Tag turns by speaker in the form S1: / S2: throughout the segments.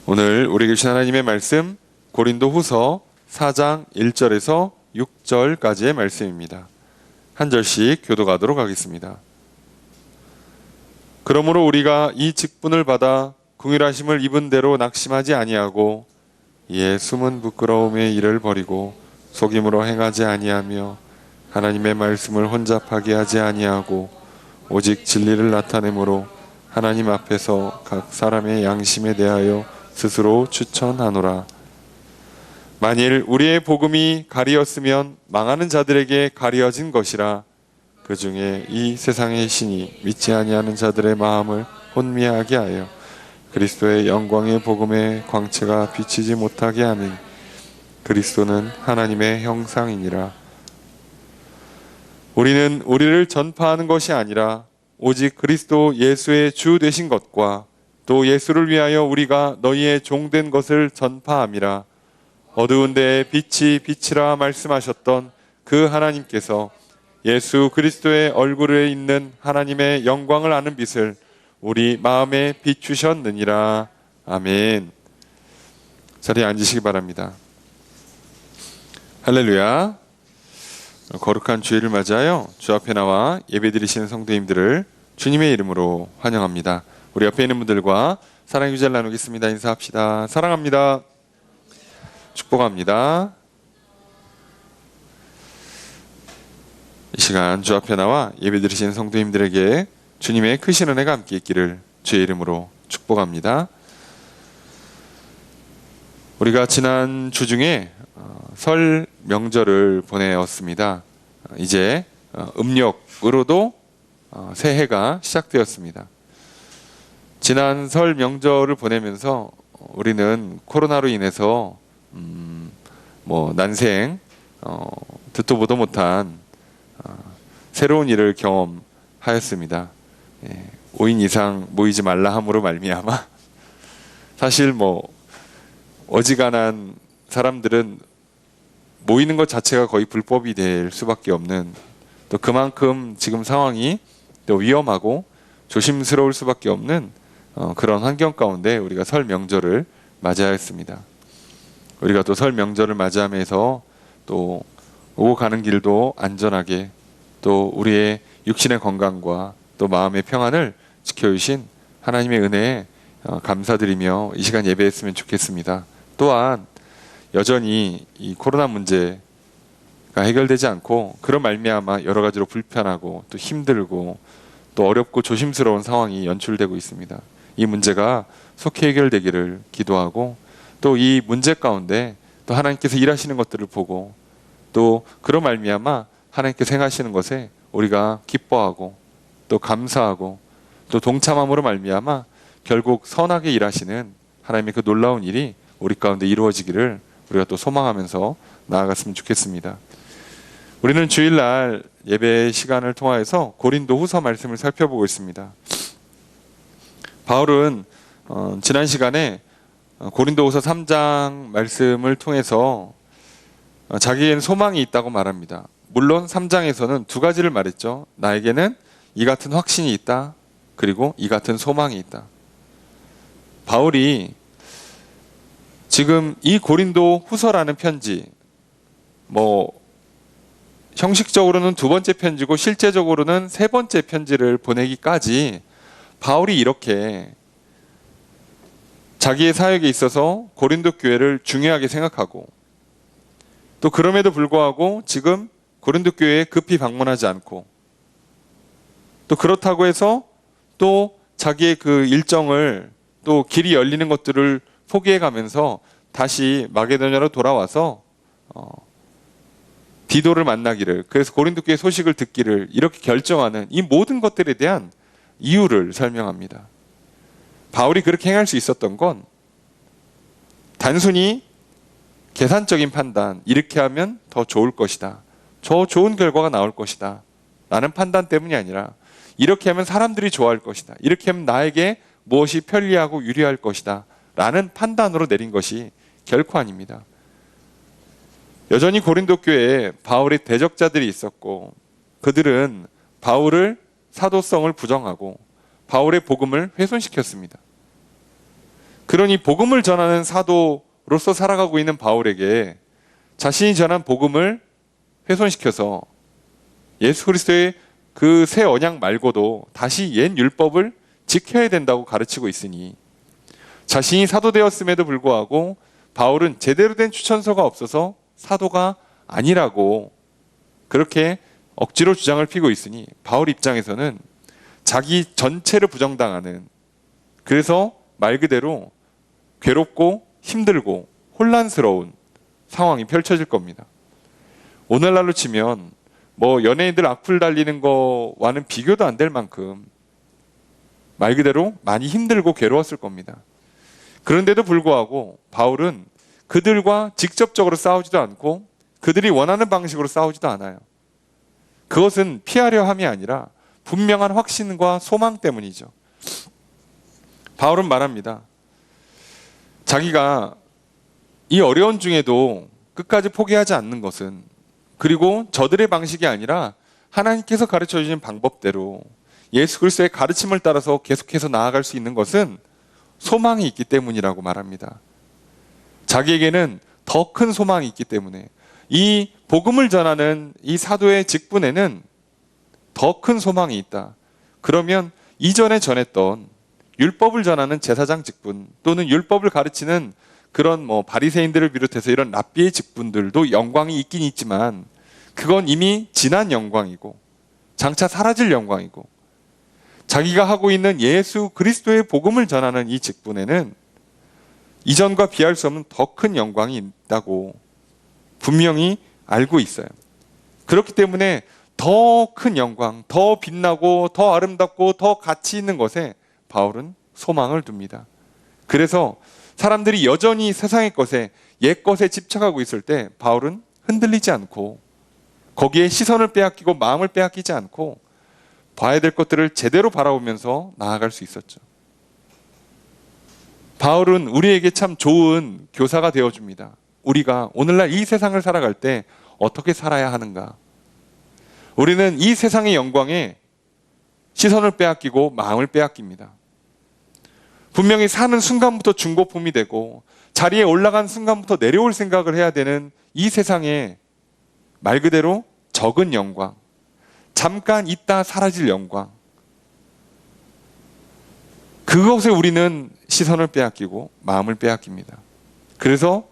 S1: 오늘 우리에게 주신 하나님의 말씀 고린도후서 4장 1절에서 6절까지의 말씀입니다. 한 절씩 교독하도록 하겠습니다. 그러므로 우리가 이 직분을 받아 긍휼하심을 입은 대로 낙심하지 아니하고 이에 숨은 부끄러움의 일을 버리고 속임으로 행하지 아니하며 하나님의 말씀을 혼잡하게 하지 아니하고 오직 진리를 나타내므로 하나님 앞에서 각 사람의 양심에 대하여 스스로 추천하노라. 만일 우리의 복음이 가리었으면 망하는 자들에게 가리어진 것이라. 그 중에 이 세상의 신이 믿지 아니하는 자들의 마음을 혼미하게 하여 그리스도의 영광의 복음의 광채가 비치지 못하게 하니 그리스도는 하나님의 형상이니라. 우리는 우리를 전파하는 것이 아니라 오직 그리스도 예수의 주 되신 것과 또 예수를 위하여 우리가 너희의 종된 것을 전파함이라. 어두운 데에 빛이 빛이라 말씀하셨던 그 하나님께서 예수 그리스도의 얼굴에 있는 하나님의 영광을 아는 빛을 우리 마음에 비추셨느니라. 아멘. 자리에 앉으시기 바랍니다. 할렐루야. 거룩한 주일을 맞이하여 주 앞에 나와 예배드리시는 성도님들을 주님의 이름으로 환영합니다. 우리 옆에 있는 분들과 사랑의 교제를 나누겠습니다. 인사합시다. 사랑합니다. 축복합니다. 이 시간 주 앞에 나와 예배드리시는 성도님들에게 주님의 크신 은혜가 함께 있기를 주의 이름으로 축복합니다. 우리가 지난 주 중에 설 명절을 보내었습니다. 이제 음력으로도 새해가 시작되었습니다. 지난 설 명절을 보내면서 우리는 코로나로 인해서 난생 듣도 보도 못한 새로운 일을 경험하였습니다. 5인 이상 모이지 말라 함으로 말미암아 사실 어지간한 사람들은 모이는 것 자체가 거의 불법이 될 수밖에 없는, 또 그만큼 지금 상황이 또 위험하고 조심스러울 수밖에 없는 그런 환경 가운데 우리가 설 명절을 맞이하였습니다. 우리가 또 설 명절을 맞이하면서 또 오고 가는 길도 안전하게, 또 우리의 육신의 건강과 또 마음의 평안을 지켜주신 하나님의 은혜에 감사드리며 이 시간 예배했으면 좋겠습니다. 또한 여전히 이 코로나 문제가 해결되지 않고 그런 말미암아 여러 가지로 불편하고 또 힘들고 또 어렵고 조심스러운 상황이 연출되고 있습니다. 이 문제가 속히 해결되기를 기도하고, 또 이 문제 가운데 또 하나님께서 일하시는 것들을 보고 또 그런 말미암아 하나님께서 행하시는 것에 우리가 기뻐하고 또 감사하고 또 동참함으로 말미암아 결국 선하게 일하시는 하나님의 그 놀라운 일이 우리 가운데 이루어지기를 우리가 또 소망하면서 나아갔으면 좋겠습니다. 우리는 주일날 예배 시간을 통하여서 고린도후서 말씀을 살펴보고 있습니다. 바울은 지난 시간에 고린도후서 3장 말씀을 통해서 자기에게는 소망이 있다고 말합니다. 물론 3장에서는 두 가지를 말했죠. 나에게는 이 같은 확신이 있다, 그리고 이 같은 소망이 있다. 바울이 지금 이 고린도 후서라는 편지, 형식적으로는 두 번째 편지고 실제적으로는 세 번째 편지를 보내기까지 바울이 이렇게 자기의 사역에 있어서 고린도 교회를 중요하게 생각하고, 또 그럼에도 불구하고 지금 고린도 교회에 급히 방문하지 않고, 또 그렇다고 해서 또 자기의 그 일정을, 또 길이 열리는 것들을 포기해 가면서 다시 마게도냐로 돌아와서 디도를 만나기를, 그래서 고린도 교회 소식을 듣기를 이렇게 결정하는 이 모든 것들에 대한 이유를 설명합니다. 바울이 그렇게 행할 수 있었던 건 단순히 계산적인 판단, 이렇게 하면 더 좋을 것이다, 저 좋은 결과가 나올 것이다 라는 판단 때문이 아니라, 이렇게 하면 사람들이 좋아할 것이다, 이렇게 하면 나에게 무엇이 편리하고 유리할 것이다 라는 판단으로 내린 것이 결코 아닙니다. 여전히 고린도 교회에 바울의 대적자들이 있었고, 그들은 바울을 사도성을 부정하고 바울의 복음을 훼손시켰습니다. 그러니 복음을 전하는 사도로서 살아가고 있는 바울에게 자신이 전한 복음을 훼손시켜서 예수 그리스도의 그 새 언약 말고도 다시 옛 율법을 지켜야 된다고 가르치고 있으니 자신이 사도 되었음에도 불구하고 바울은 제대로 된 추천서가 없어서 사도가 아니라고 그렇게 억지로 주장을 피고 있으니 바울 입장에서는 자기 전체를 부정당하는, 그래서 말 그대로 괴롭고 힘들고 혼란스러운 상황이 펼쳐질 겁니다. 오늘날로 치면 연예인들 악플 달리는 거와는 비교도 안 될 만큼 말 그대로 많이 힘들고 괴로웠을 겁니다. 그런데도 불구하고 바울은 그들과 직접적으로 싸우지도 않고 그들이 원하는 방식으로 싸우지도 않아요. 그것은 피하려 함이 아니라 분명한 확신과 소망 때문이죠. 바울은 말합니다. 자기가 이 어려운 중에도 끝까지 포기하지 않는 것은, 그리고 저들의 방식이 아니라 하나님께서 가르쳐 주신 방법대로 예수 그리스도의 가르침을 따라서 계속해서 나아갈 수 있는 것은 소망이 있기 때문이라고 말합니다. 자기에게는 더 큰 소망이 있기 때문에 이 복음을 전하는 이 사도의 직분에는 더 큰 소망이 있다. 그러면 이전에 전했던 율법을 전하는 제사장 직분 또는 율법을 가르치는 그런 바리새인들을 비롯해서 이런 랍비의 직분들도 영광이 있긴 있지만 그건 이미 지난 영광이고 장차 사라질 영광이고, 자기가 하고 있는 예수 그리스도의 복음을 전하는 이 직분에는 이전과 비할 수 없는 더 큰 영광이 있다고 분명히 알고 있어요. 그렇기 때문에 더 큰 영광, 더 빛나고 더 아름답고 더 가치 있는 것에 바울은 소망을 둡니다. 그래서 사람들이 여전히 세상의 것에, 옛 것에 집착하고 있을 때 바울은 흔들리지 않고 거기에 시선을 빼앗기고 마음을 빼앗기지 않고 봐야 될 것들을 제대로 바라보면서 나아갈 수 있었죠. 바울은 우리에게 참 좋은 교사가 되어줍니다. 우리가 오늘날 이 세상을 살아갈 때 어떻게 살아야 하는가. 우리는 이 세상의 영광에 시선을 빼앗기고 마음을 빼앗깁니다. 분명히 사는 순간부터 중고품이 되고 자리에 올라간 순간부터 내려올 생각을 해야 되는 이 세상에 말 그대로 적은 영광, 잠깐 있다 사라질 영광, 그것에 우리는 시선을 빼앗기고 마음을 빼앗깁니다. 그래서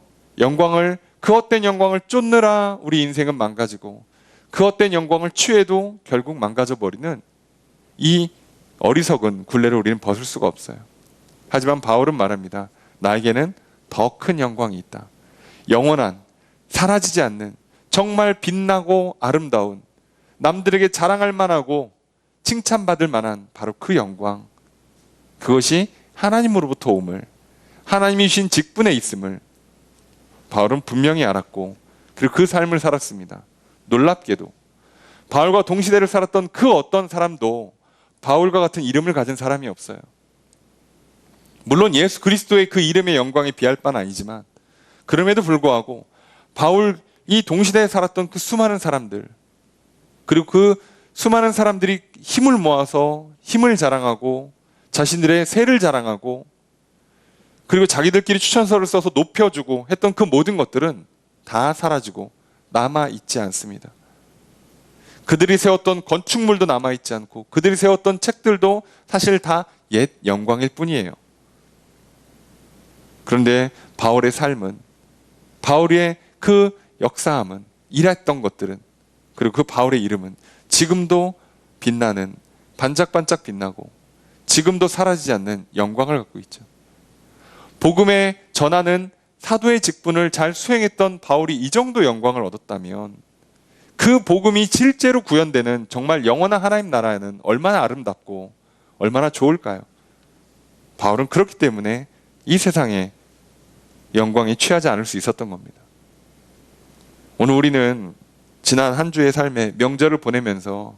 S1: 그 헛된 영광을 쫓느라 우리 인생은 망가지고 그 헛된 영광을 취해도 결국 망가져버리는 이 어리석은 굴레를 우리는 벗을 수가 없어요. 하지만 바울은 말합니다. 나에게는 더 큰 영광이 있다. 영원한, 사라지지 않는, 정말 빛나고 아름다운, 남들에게 자랑할 만하고 칭찬받을 만한 바로 그 영광, 그것이 하나님으로부터 옴을, 하나님이 주신 직분에 있음을 바울은 분명히 알았고, 그리고 그 삶을 살았습니다. 놀랍게도 바울과 동시대를 살았던 그 어떤 사람도 바울과 같은 이름을 가진 사람이 없어요. 물론 예수 그리스도의 그 이름의 영광에 비할 바는 아니지만 그럼에도 불구하고 바울이 동시대에 살았던 그 수많은 사람들, 그리고 그 수많은 사람들이 힘을 모아서 힘을 자랑하고 자신들의 세를 자랑하고 그리고 자기들끼리 추천서를 써서 높여주고 했던 그 모든 것들은 다 사라지고 남아있지 않습니다. 그들이 세웠던 건축물도 남아있지 않고 그들이 세웠던 책들도 사실 다 옛 영광일 뿐이에요. 그런데 바울의 삶은, 바울의 그 역사함은, 일했던 것들은, 그리고 그 바울의 이름은 지금도 빛나는, 반짝반짝 빛나고 지금도 사라지지 않는 영광을 갖고 있죠. 복음에 전하는 사도의 직분을 잘 수행했던 바울이 이 정도 영광을 얻었다면 그 복음이 실제로 구현되는 정말 영원한 하나님 나라에는 얼마나 아름답고 얼마나 좋을까요? 바울은 그렇기 때문에 이 세상에 영광에 취하지 않을 수 있었던 겁니다. 오늘 우리는 지난 한 주의 삶에 명절을 보내면서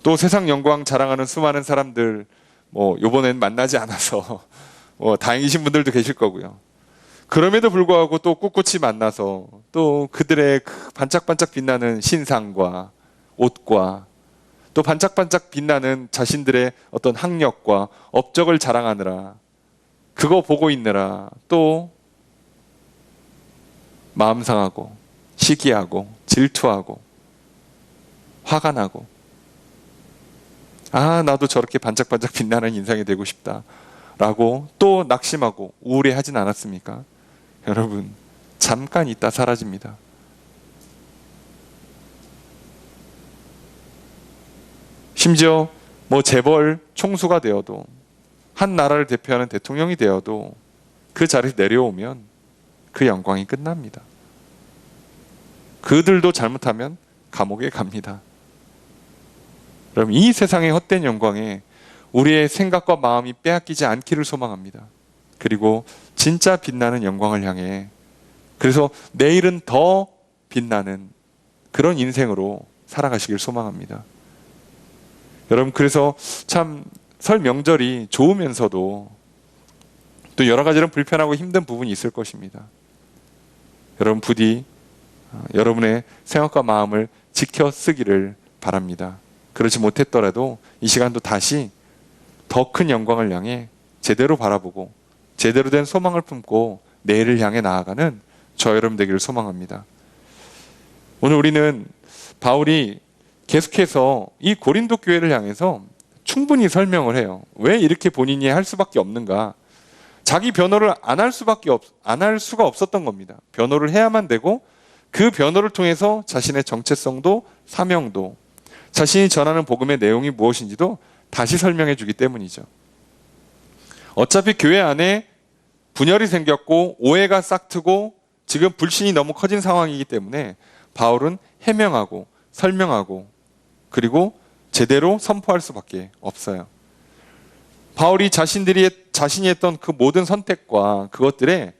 S1: 또 세상 영광 자랑하는 수많은 사람들 요번엔 만나지 않아서 다행이신 분들도 계실 거고요. 그럼에도 불구하고 또 꿋꿋이 만나서 또 그들의 그 반짝반짝 빛나는 신상과 옷과 또 반짝반짝 빛나는 자신들의 어떤 학력과 업적을 자랑하느라 그거 보고 있느라 또 마음 상하고 시기하고 질투하고 화가 나고, 아, 나도 저렇게 반짝반짝 빛나는 인상이 되고 싶다 라고 또 낙심하고 우울해하진 않았습니까? 여러분, 잠깐 있다 사라집니다. 심지어 뭐 재벌 총수가 되어도, 한 나라를 대표하는 대통령이 되어도 그 자리에서 내려오면 그 영광이 끝납니다. 그들도 잘못하면 감옥에 갑니다. 그럼 이 세상의 헛된 영광에 우리의 생각과 마음이 빼앗기지 않기를 소망합니다. 그리고 진짜 빛나는 영광을 향해, 그래서 내일은 더 빛나는 그런 인생으로 살아가시길 소망합니다. 여러분, 그래서 참 설 명절이 좋으면서도 또 여러 가지로 불편하고 힘든 부분이 있을 것입니다. 여러분, 부디 여러분의 생각과 마음을 지켜 쓰기를 바랍니다. 그렇지 못했더라도 이 시간도 다시 더 큰 영광을 향해 제대로 바라보고 제대로 된 소망을 품고 내일을 향해 나아가는 저 여러분 되기를 소망합니다. 오늘 우리는 바울이 계속해서 이 고린도 교회를 향해서 충분히 설명을 해요. 왜 이렇게 본인이 할 수밖에 없는가? 자기 변호를 안 할 수가 없었던 겁니다. 변호를 해야만 되고, 그 변호를 통해서 자신의 정체성도 사명도, 자신이 전하는 복음의 내용이 무엇인지도 다시 설명해 주기 때문이죠. 어차피 교회 안에 분열이 생겼고 오해가 싹트고 지금 불신이 너무 커진 상황이기 때문에 바울은 해명하고 설명하고 그리고 제대로 선포할 수밖에 없어요. 바울이 자신이 했던 그 모든 선택과 그것들에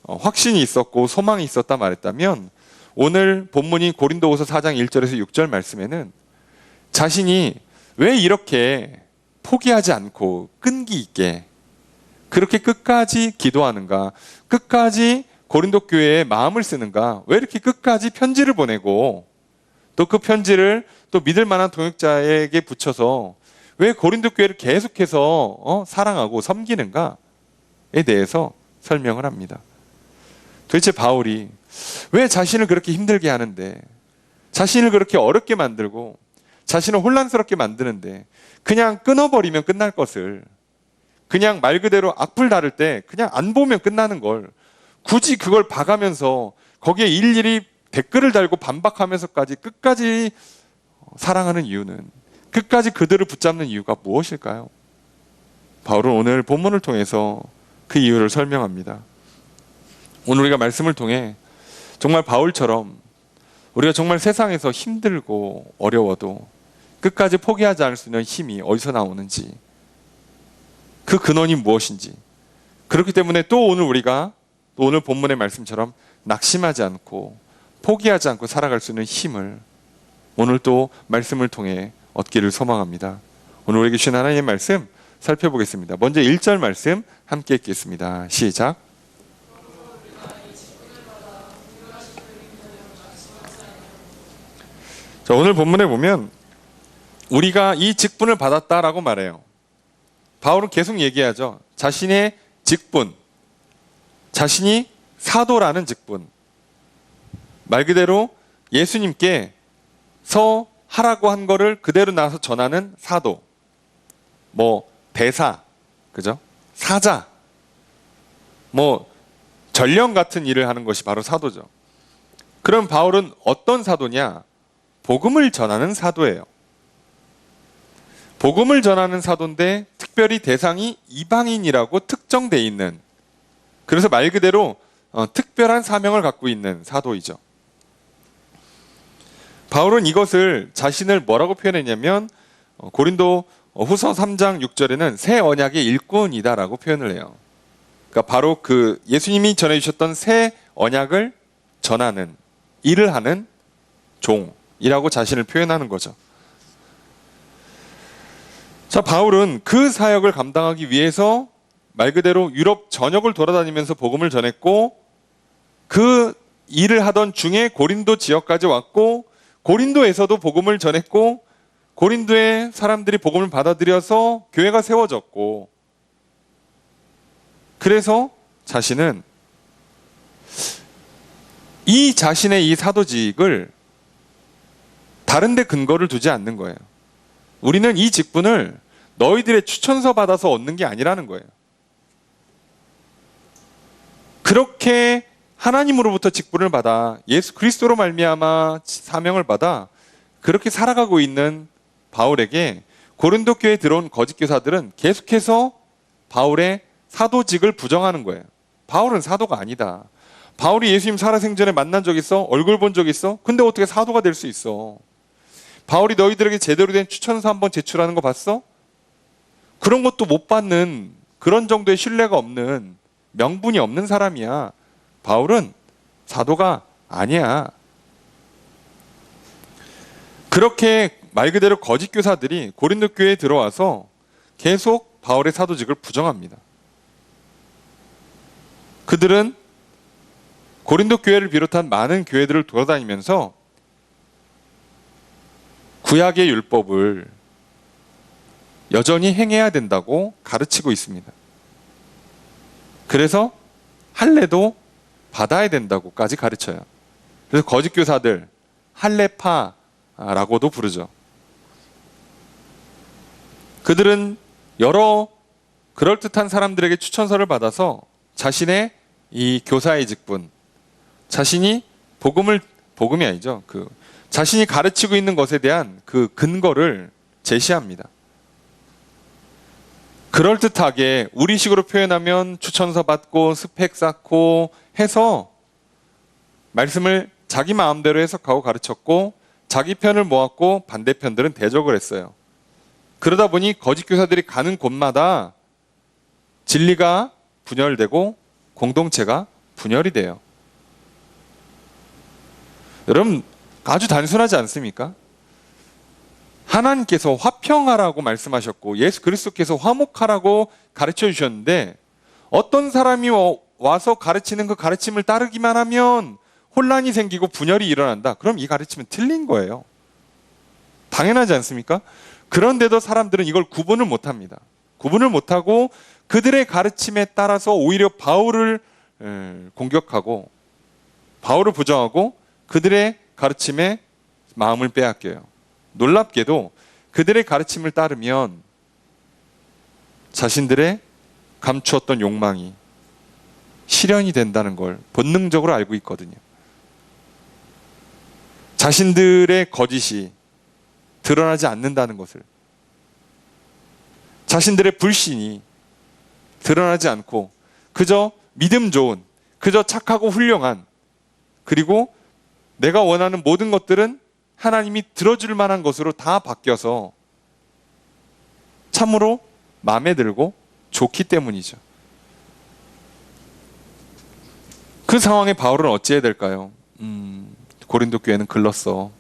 S1: 확신이 있었고 소망이 있었다 말했다면, 오늘 본문이 고린도후서 4장 1절에서 6절 말씀에는 자신이 왜 이렇게 포기하지 않고 끈기 있게 그렇게 끝까지 기도하는가, 끝까지 고린도 교회에 마음을 쓰는가, 왜 이렇게 끝까지 편지를 보내고 또 그 편지를 또 믿을 만한 동역자에게 붙여서 왜 고린도 교회를 계속해서 사랑하고 섬기는가에 대해서 설명을 합니다. 도대체 바울이 왜 자신을 그렇게 힘들게 하는데, 자신을 그렇게 어렵게 만들고 자신을 혼란스럽게 만드는데 그냥 끊어버리면 끝날 것을, 그냥 말 그대로 악플 다를 때 그냥 안 보면 끝나는 걸 굳이 그걸 봐가면서 거기에 일일이 댓글을 달고 반박하면서까지 끝까지 사랑하는 이유는, 끝까지 그들을 붙잡는 이유가 무엇일까요? 바울은 오늘 본문을 통해서 그 이유를 설명합니다. 오늘 우리가 말씀을 통해 정말 바울처럼 우리가 정말 세상에서 힘들고 어려워도 끝까지 포기하지 않을 수 있는 힘이 어디서 나오는지, 그 근원이 무엇인지, 그렇기 때문에 또 오늘 우리가 오늘 본문의 말씀처럼 낙심하지 않고 포기하지 않고 살아갈 수 있는 힘을 오늘 또 말씀을 통해 얻기를 소망합니다. 오늘 우리에게 주신 하나님의 말씀 살펴보겠습니다. 먼저 1절 말씀 함께 읽겠습니다. 시작. 자, 오늘 본문에 보면 우리가 이 직분을 받았다라고 말해요. 바울은 계속 얘기하죠. 자신의 직분, 자신이 사도라는 직분, 말 그대로 예수님께서 하라고 한 거를 그대로 나와서 전하는 사도, 뭐 대사, 그죠? 사자, 뭐 전령 같은 일을 하는 것이 바로 사도죠. 그럼 바울은 어떤 사도냐? 복음을 전하는 사도예요. 복음을 전하는 사도인데 특별히 대상이 이방인이라고 특정돼 있는, 그래서 말 그대로 특별한 사명을 갖고 있는 사도이죠. 바울은 이것을 자신을 뭐라고 표현했냐면 고린도 후서 3장 6절에는 새 언약의 일꾼이다라고 표현을 해요. 그러니까 바로 그 예수님이 전해주셨던 새 언약을 전하는, 일을 하는 종이라고 자신을 표현하는 거죠. 자, 바울은 그 사역을 감당하기 위해서 말 그대로 유럽 전역을 돌아다니면서 복음을 전했고, 그 일을 하던 중에 고린도 지역까지 왔고, 고린도에서도 복음을 전했고, 고린도의 사람들이 복음을 받아들여서 교회가 세워졌고, 그래서 자신은 이 자신의 이 사도직을 다른 데 근거를 두지 않는 거예요. 우리는 이 직분을 너희들의 추천서 받아서 얻는 게 아니라는 거예요. 그렇게 하나님으로부터 직분을 받아 예수 그리스도로 말미암아 사명을 받아 그렇게 살아가고 있는 바울에게 고린도 교회에 들어온 거짓 교사들은 계속해서 바울의 사도직을 부정하는 거예요. 바울은 사도가 아니다. 바울이 예수님 살아생전에 만난 적 있어? 얼굴 본 적 있어? 근데 어떻게 사도가 될 수 있어? 바울이 너희들에게 제대로 된 추천서 한번 제출하는 거 봤어? 그런 것도 못 받는 그런 정도의 신뢰가 없는 명분이 없는 사람이야. 바울은 사도가 아니야. 그렇게 말 그대로 거짓 교사들이 고린도 교회에 들어와서 계속 바울의 사도직을 부정합니다. 그들은 고린도 교회를 비롯한 많은 교회들을 돌아다니면서 구약의 율법을 여전히 행해야 된다고 가르치고 있습니다. 그래서 할례도 받아야 된다고까지 가르쳐요. 그래서 거짓 교사들 할례파라고도 부르죠. 그들은 여러 그럴듯한 사람들에게 추천서를 받아서 자신의 이 교사의 직분, 자신이 복음이 아니죠. 자신이 가르치고 있는 것에 대한 그 근거를 제시합니다. 그럴듯하게 우리식으로 표현하면 추천서 받고 스펙 쌓고 해서 말씀을 자기 마음대로 해석하고 가르쳤고 자기 편을 모았고 반대편들은 대적을 했어요. 그러다 보니 거짓 교사들이 가는 곳마다 진리가 분열되고 공동체가 분열이 돼요. 여러분 아주 단순하지 않습니까? 하나님께서 화평하라고 말씀하셨고 예수 그리스도께서 화목하라고 가르쳐 주셨는데 어떤 사람이 와서 가르치는 그 가르침을 따르기만 하면 혼란이 생기고 분열이 일어난다. 그럼 이 가르침은 틀린 거예요. 당연하지 않습니까? 그런데도 사람들은 이걸 구분을 못합니다. 구분을 못하고 그들의 가르침에 따라서 오히려 바울을 공격하고 바울을 부정하고 그들의 가르침에 마음을 빼앗겨요. 놀랍게도 그들의 가르침을 따르면 자신들의 감추었던 욕망이 실현이 된다는 걸 본능적으로 알고 있거든요. 자신들의 거짓이 드러나지 않는다는 것을, 자신들의 불신이 드러나지 않고 그저 믿음 좋은, 그저 착하고 훌륭한, 그리고 내가 원하는 모든 것들은 하나님이 들어줄 만한 것으로 다 바뀌어서 참으로 마음에 들고 좋기 때문이죠. 그 상황에 바울은 어찌해야 될까요? 고린도 교회는 글렀어.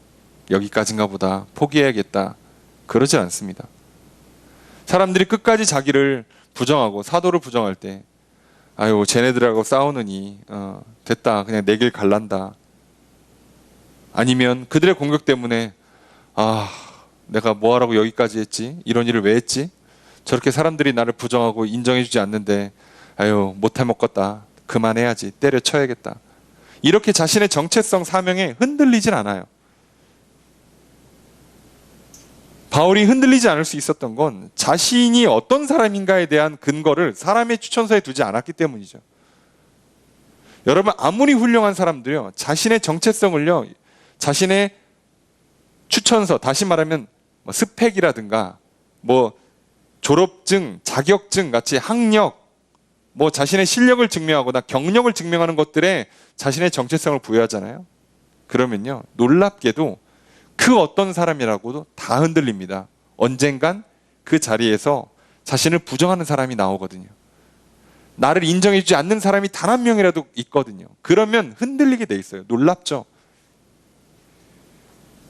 S1: 여기까지인가 보다. 포기해야겠다. 그러지 않습니다. 사람들이 끝까지 자기를 부정하고 사도를 부정할 때 아유 쟤네들하고 싸우느니 됐다. 그냥 내 길 갈란다. 아니면 그들의 공격 때문에 내가 뭐하라고 여기까지 했지? 이런 일을 왜 했지? 저렇게 사람들이 나를 부정하고 인정해주지 않는데 아유 못해 먹겠다. 그만해야지. 때려쳐야겠다. 이렇게 자신의 정체성 사명에 흔들리진 않아요. 바울이 흔들리지 않을 수 있었던 건 자신이 어떤 사람인가에 대한 근거를 사람의 추천서에 두지 않았기 때문이죠. 여러분 아무리 훌륭한 사람들요 자신의 정체성을요 자신의 추천서, 다시 말하면 스펙이라든가 졸업증, 자격증 같이 학력, 자신의 실력을 증명하거나 경력을 증명하는 것들에 자신의 정체성을 부여하잖아요. 그러면요 놀랍게도 그 어떤 사람이라고도 다 흔들립니다. 언젠간 그 자리에서 자신을 부정하는 사람이 나오거든요. 나를 인정해주지 않는 사람이 단 한 명이라도 있거든요. 그러면 흔들리게 돼 있어요. 놀랍죠?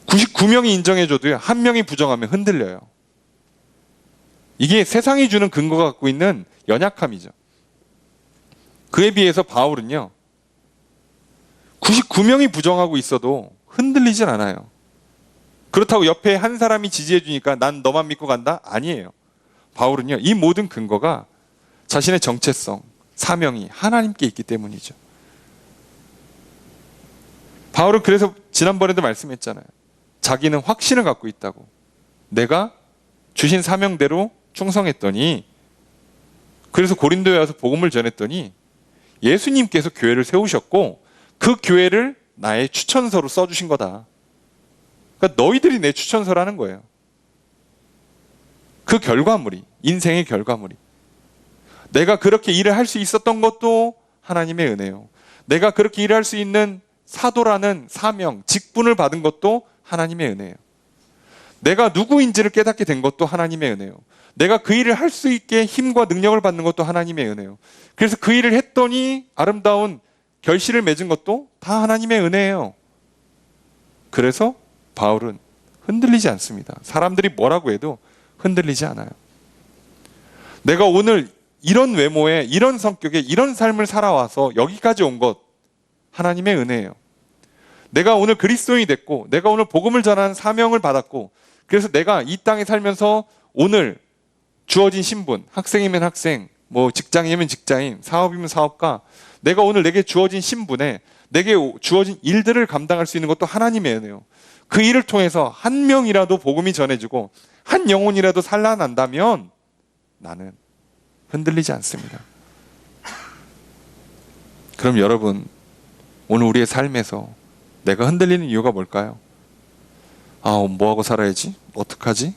S1: 99명이 인정해줘도요 한 명이 부정하면 흔들려요. 이게 세상이 주는 근거가 갖고 있는 연약함이죠. 그에 비해서 바울은요 99명이 부정하고 있어도 흔들리진 않아요. 그렇다고 옆에 한 사람이 지지해 주니까 난 너만 믿고 간다? 아니에요. 바울은요 이 모든 근거가 자신의 정체성, 사명이 하나님께 있기 때문이죠. 바울은 그래서 지난번에도 말씀했잖아요. 자기는 확신을 갖고 있다고. 내가 주신 사명대로 충성했더니, 그래서 고린도에 와서 복음을 전했더니 예수님께서 교회를 세우셨고 그 교회를 나의 추천서로 써주신 거다. 그러니까 너희들이 내 추천서라는 거예요. 그 결과물이, 인생의 결과물이. 내가 그렇게 일을 할 수 있었던 것도 하나님의 은혜요. 내가 그렇게 일을 할 수 있는 사도라는 사명, 직분을 받은 것도 하나님의 은혜예요. 내가 누구인지를 깨닫게 된 것도 하나님의 은혜예요. 내가 그 일을 할 수 있게 힘과 능력을 받는 것도 하나님의 은혜예요. 그래서 그 일을 했더니 아름다운 결실을 맺은 것도 다 하나님의 은혜예요. 그래서 바울은 흔들리지 않습니다. 사람들이 뭐라고 해도 흔들리지 않아요. 내가 오늘 이런 외모에, 이런 성격에, 이런 삶을 살아와서 여기까지 온 것 하나님의 은혜예요. 내가 오늘 그리스도인이 됐고, 내가 오늘 복음을 전하는 사명을 받았고, 그래서 내가 이 땅에 살면서 오늘 주어진 신분, 학생이면 학생, 뭐 직장이면 직장인, 사업이면 사업가, 내가 오늘 내게 주어진 신분에 내게 주어진 일들을 감당할 수 있는 것도 하나님의 은혜예요. 그 일을 통해서 한 명이라도 복음이 전해지고 한 영혼이라도 살아난다면 나는 흔들리지 않습니다. 그럼 여러분, 오늘 우리의 삶에서 내가 흔들리는 이유가 뭘까요? 아, 뭐하고 살아야지? 어떡하지?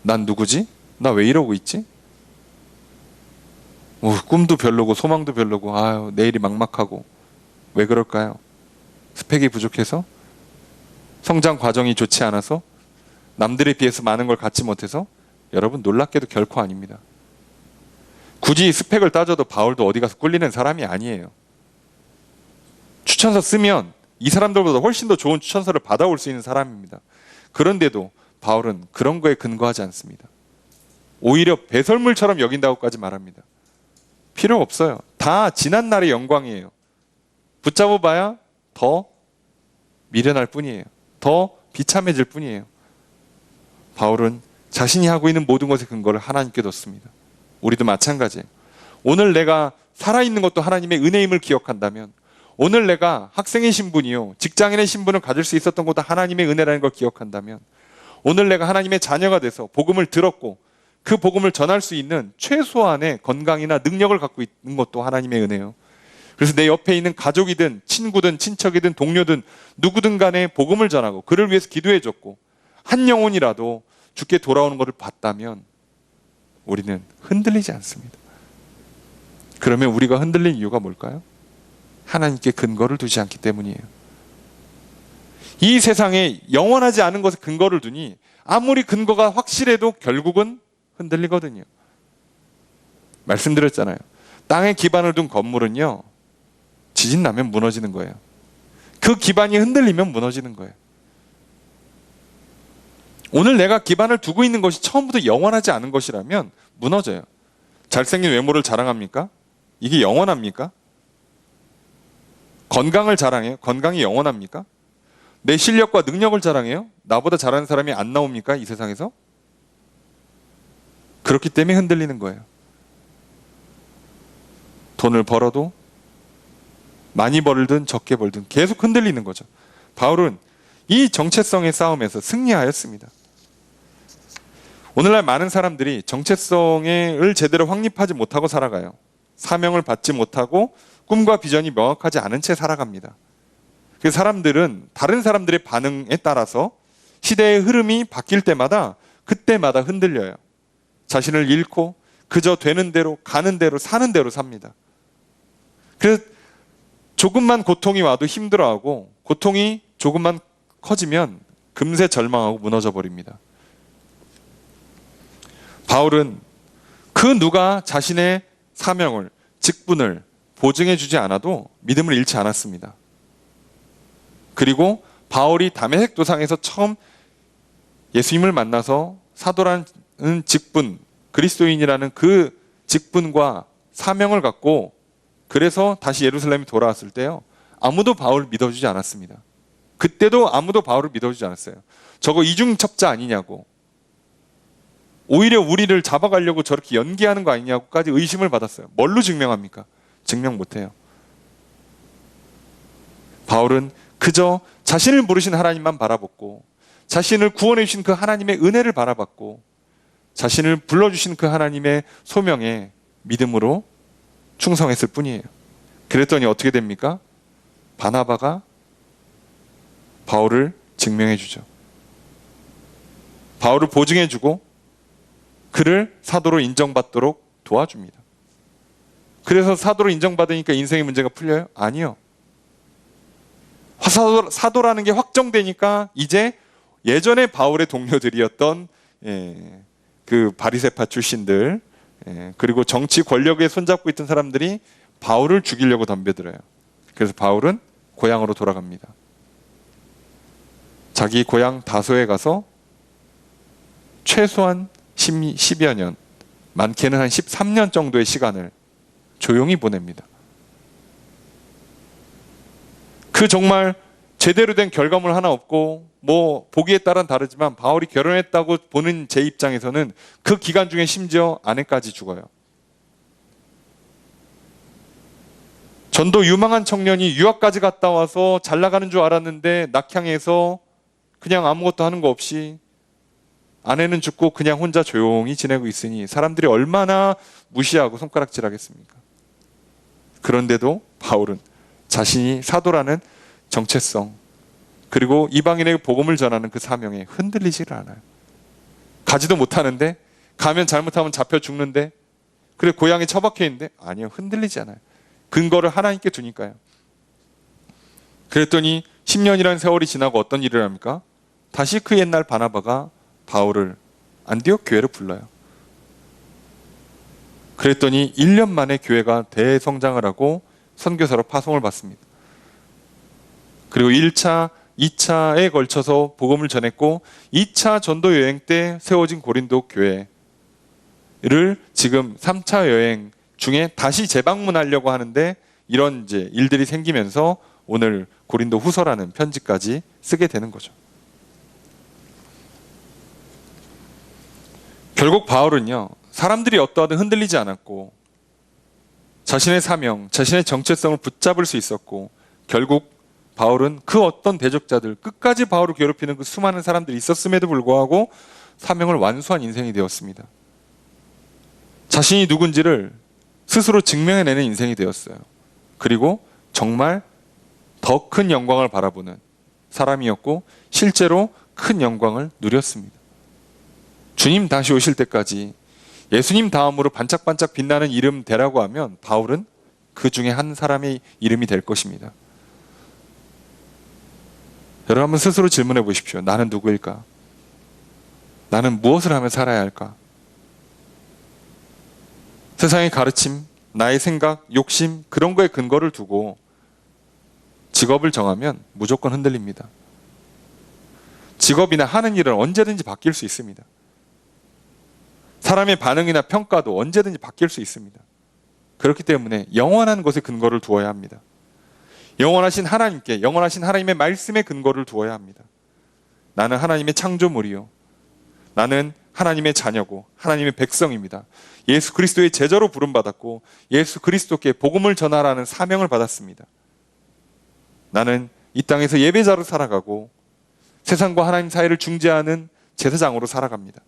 S1: 난 누구지? 나 왜 이러고 있지? 꿈도 별로고 소망도 별로고, 아유, 내일이 막막하고. 왜 그럴까요? 스펙이 부족해서? 성장 과정이 좋지 않아서? 남들에 비해서 많은 걸 갖지 못해서? 여러분, 놀랍게도 결코 아닙니다. 굳이 스펙을 따져도 바울도 어디 가서 꿀리는 사람이 아니에요. 추천서 쓰면 이 사람들보다 훨씬 더 좋은 추천서를 받아올 수 있는 사람입니다. 그런데도 바울은 그런 거에 근거하지 않습니다. 오히려 배설물처럼 여긴다고까지 말합니다. 필요 없어요. 다 지난 날의 영광이에요. 붙잡아봐야 더 미련할 뿐이에요. 더 비참해질 뿐이에요. 바울은 자신이 하고 있는 모든 것의 근거를 하나님께 뒀습니다. 우리도 마찬가지예요. 오늘 내가 살아있는 것도 하나님의 은혜임을 기억한다면, 오늘 내가 학생의 신분이요, 직장인의 신분을 가질 수 있었던 것도 하나님의 은혜라는 걸 기억한다면, 오늘 내가 하나님의 자녀가 돼서 복음을 들었고 그 복음을 전할 수 있는 최소한의 건강이나 능력을 갖고 있는 것도 하나님의 은혜예요. 그래서 내 옆에 있는 가족이든 친구든 친척이든 동료든 누구든 간에 복음을 전하고 그를 위해서 기도해줬고 한 영혼이라도 주께 돌아오는 것을 봤다면 우리는 흔들리지 않습니다. 그러면 우리가 흔들린 이유가 뭘까요? 하나님께 근거를 두지 않기 때문이에요. 이 세상에 영원하지 않은 것에 근거를 두니 아무리 근거가 확실해도 결국은 흔들리거든요. 말씀드렸잖아요. 땅에 기반을 둔 건물은요, 지진 나면 무너지는 거예요. 그 기반이 흔들리면 무너지는 거예요. 오늘 내가 기반을 두고 있는 것이 처음부터 영원하지 않은 것이라면 무너져요. 잘생긴 외모를 자랑합니까? 이게 영원합니까? 건강을 자랑해요? 건강이 영원합니까? 내 실력과 능력을 자랑해요? 나보다 잘하는 사람이 안 나옵니까? 이 세상에서? 그렇기 때문에 흔들리는 거예요. 돈을 벌어도 많이 벌든 적게 벌든 계속 흔들리는 거죠. 바울은 이 정체성의 싸움에서 승리하였습니다. 오늘날 많은 사람들이 정체성을 제대로 확립하지 못하고 살아가요. 사명을 받지 못하고 꿈과 비전이 명확하지 않은 채 살아갑니다. 그 사람들은 다른 사람들의 반응에 따라서 시대의 흐름이 바뀔 때마다 그때마다 흔들려요. 자신을 잃고 그저 되는 대로 가는 대로 사는 대로 삽니다. 그래서 조금만 고통이 와도 힘들어하고 고통이 조금만 커지면 금세 절망하고 무너져 버립니다. 바울은 그 누가 자신의 사명을, 직분을 보증해 주지 않아도 믿음을 잃지 않았습니다. 그리고 바울이 다메섹 도상에서 처음 예수님을 만나서 사도라는 직분, 그리스도인이라는 그 직분과 사명을 갖고 그래서 다시 예루살렘에 돌아왔을 때요, 아무도 바울을 믿어주지 않았습니다. 그때도 아무도 바울을 믿어주지 않았어요. 저거 이중첩자 아니냐고, 오히려 우리를 잡아가려고 저렇게 연기하는 거 아니냐고까지 의심을 받았어요. 뭘로 증명합니까? 증명 못해요. 바울은 그저 자신을 부르신 하나님만 바라봤고, 자신을 구원해 주신 그 하나님의 은혜를 바라봤고, 자신을 불러주신 그 하나님의 소명에 믿음으로 충성했을 뿐이에요. 그랬더니 어떻게 됩니까? 바나바가 바울을 증명해 주죠. 바울을 보증해 주고 그를 사도로 인정받도록 도와줍니다. 그래서 사도로 인정받으니까 인생의 문제가 풀려요? 아니요. 사도라는 게 확정되니까 이제 예전에 바울의 동료들이었던 그 바리새파 출신들, 그리고 정치 권력에 손잡고 있던 사람들이 바울을 죽이려고 덤벼들어요. 그래서 바울은 고향으로 돌아갑니다. 자기 고향 다소에 가서 최소한 10여 년, 많게는 한 13년 정도의 시간을 조용히 보냅니다. 그 정말 제대로 된 결과물 하나 없고, 뭐 보기에 따라 다르지만 바울이 결혼했다고 보는 제 입장에서는 그 기간 중에 심지어 아내까지 죽어요. 전도 유망한 청년이 유학까지 갔다 와서 잘 나가는 줄 알았는데 낙향해서 그냥 아무것도 하는 거 없이 아내는 죽고 그냥 혼자 조용히 지내고 있으니 사람들이 얼마나 무시하고 손가락질하겠습니까? 그런데도 바울은 자신이 사도라는 정체성, 그리고 이방인에게 복음을 전하는 그 사명에 흔들리지를 않아요. 가지도 못하는데, 가면 잘못하면 잡혀 죽는데, 그래 고향에 처박혀 있는데, 아니요, 흔들리지 않아요. 근거를 하나님께 두니까요. 그랬더니 10년이라는 세월이 지나고 어떤 일을 합니까? 다시 그 옛날 바나바가 바울을 안디옥 교회로 불러요. 그랬더니 1년 만에 교회가 대성장을 하고 선교사로 파송을 받습니다. 그리고 1차, 2차에 걸쳐서 복음을 전했고 2차 전도 여행 때 세워진 고린도 교회를 지금 3차 여행 중에 다시 재방문하려고 하는데 이런 이제 일들이 생기면서 오늘 고린도 후서라는 편지까지 쓰게 되는 거죠. 결국 바울은요, 사람들이 어떠하든 흔들리지 않았고 자신의 사명, 자신의 정체성을 붙잡을 수 있었고, 결국 바울은 그 어떤 대적자들, 끝까지 바울을 괴롭히는 그 수많은 사람들이 있었음에도 불구하고 사명을 완수한 인생이 되었습니다. 자신이 누군지를 스스로 증명해내는 인생이 되었어요. 그리고 정말 더 큰 영광을 바라보는 사람이었고 실제로 큰 영광을 누렸습니다. 주님 다시 오실 때까지 예수님 다음으로 반짝반짝 빛나는 이름 되라고 하면 바울은 그 중에 한 사람의 이름이 될 것입니다. 여러분 한번 스스로 질문해 보십시오. 나는 누구일까? 나는 무엇을 하며 살아야 할까? 세상의 가르침, 나의 생각, 욕심, 그런 거에 근거를 두고 직업을 정하면 무조건 흔들립니다. 직업이나 하는 일은 언제든지 바뀔 수 있습니다. 사람의 반응이나 평가도 언제든지 바뀔 수 있습니다. 그렇기 때문에 영원한 것에 근거를 두어야 합니다. 영원하신 하나님께, 영원하신 하나님의 말씀에 근거를 두어야 합니다. 나는 하나님의 창조물이요, 나는 하나님의 자녀고 하나님의 백성입니다. 예수 그리스도의 제자로 부름받았고 예수 그리스도께 복음을 전하라는 사명을 받았습니다. 나는 이 땅에서 예배자로 살아가고 세상과 하나님 사이를 중재하는 제사장으로 살아갑니다.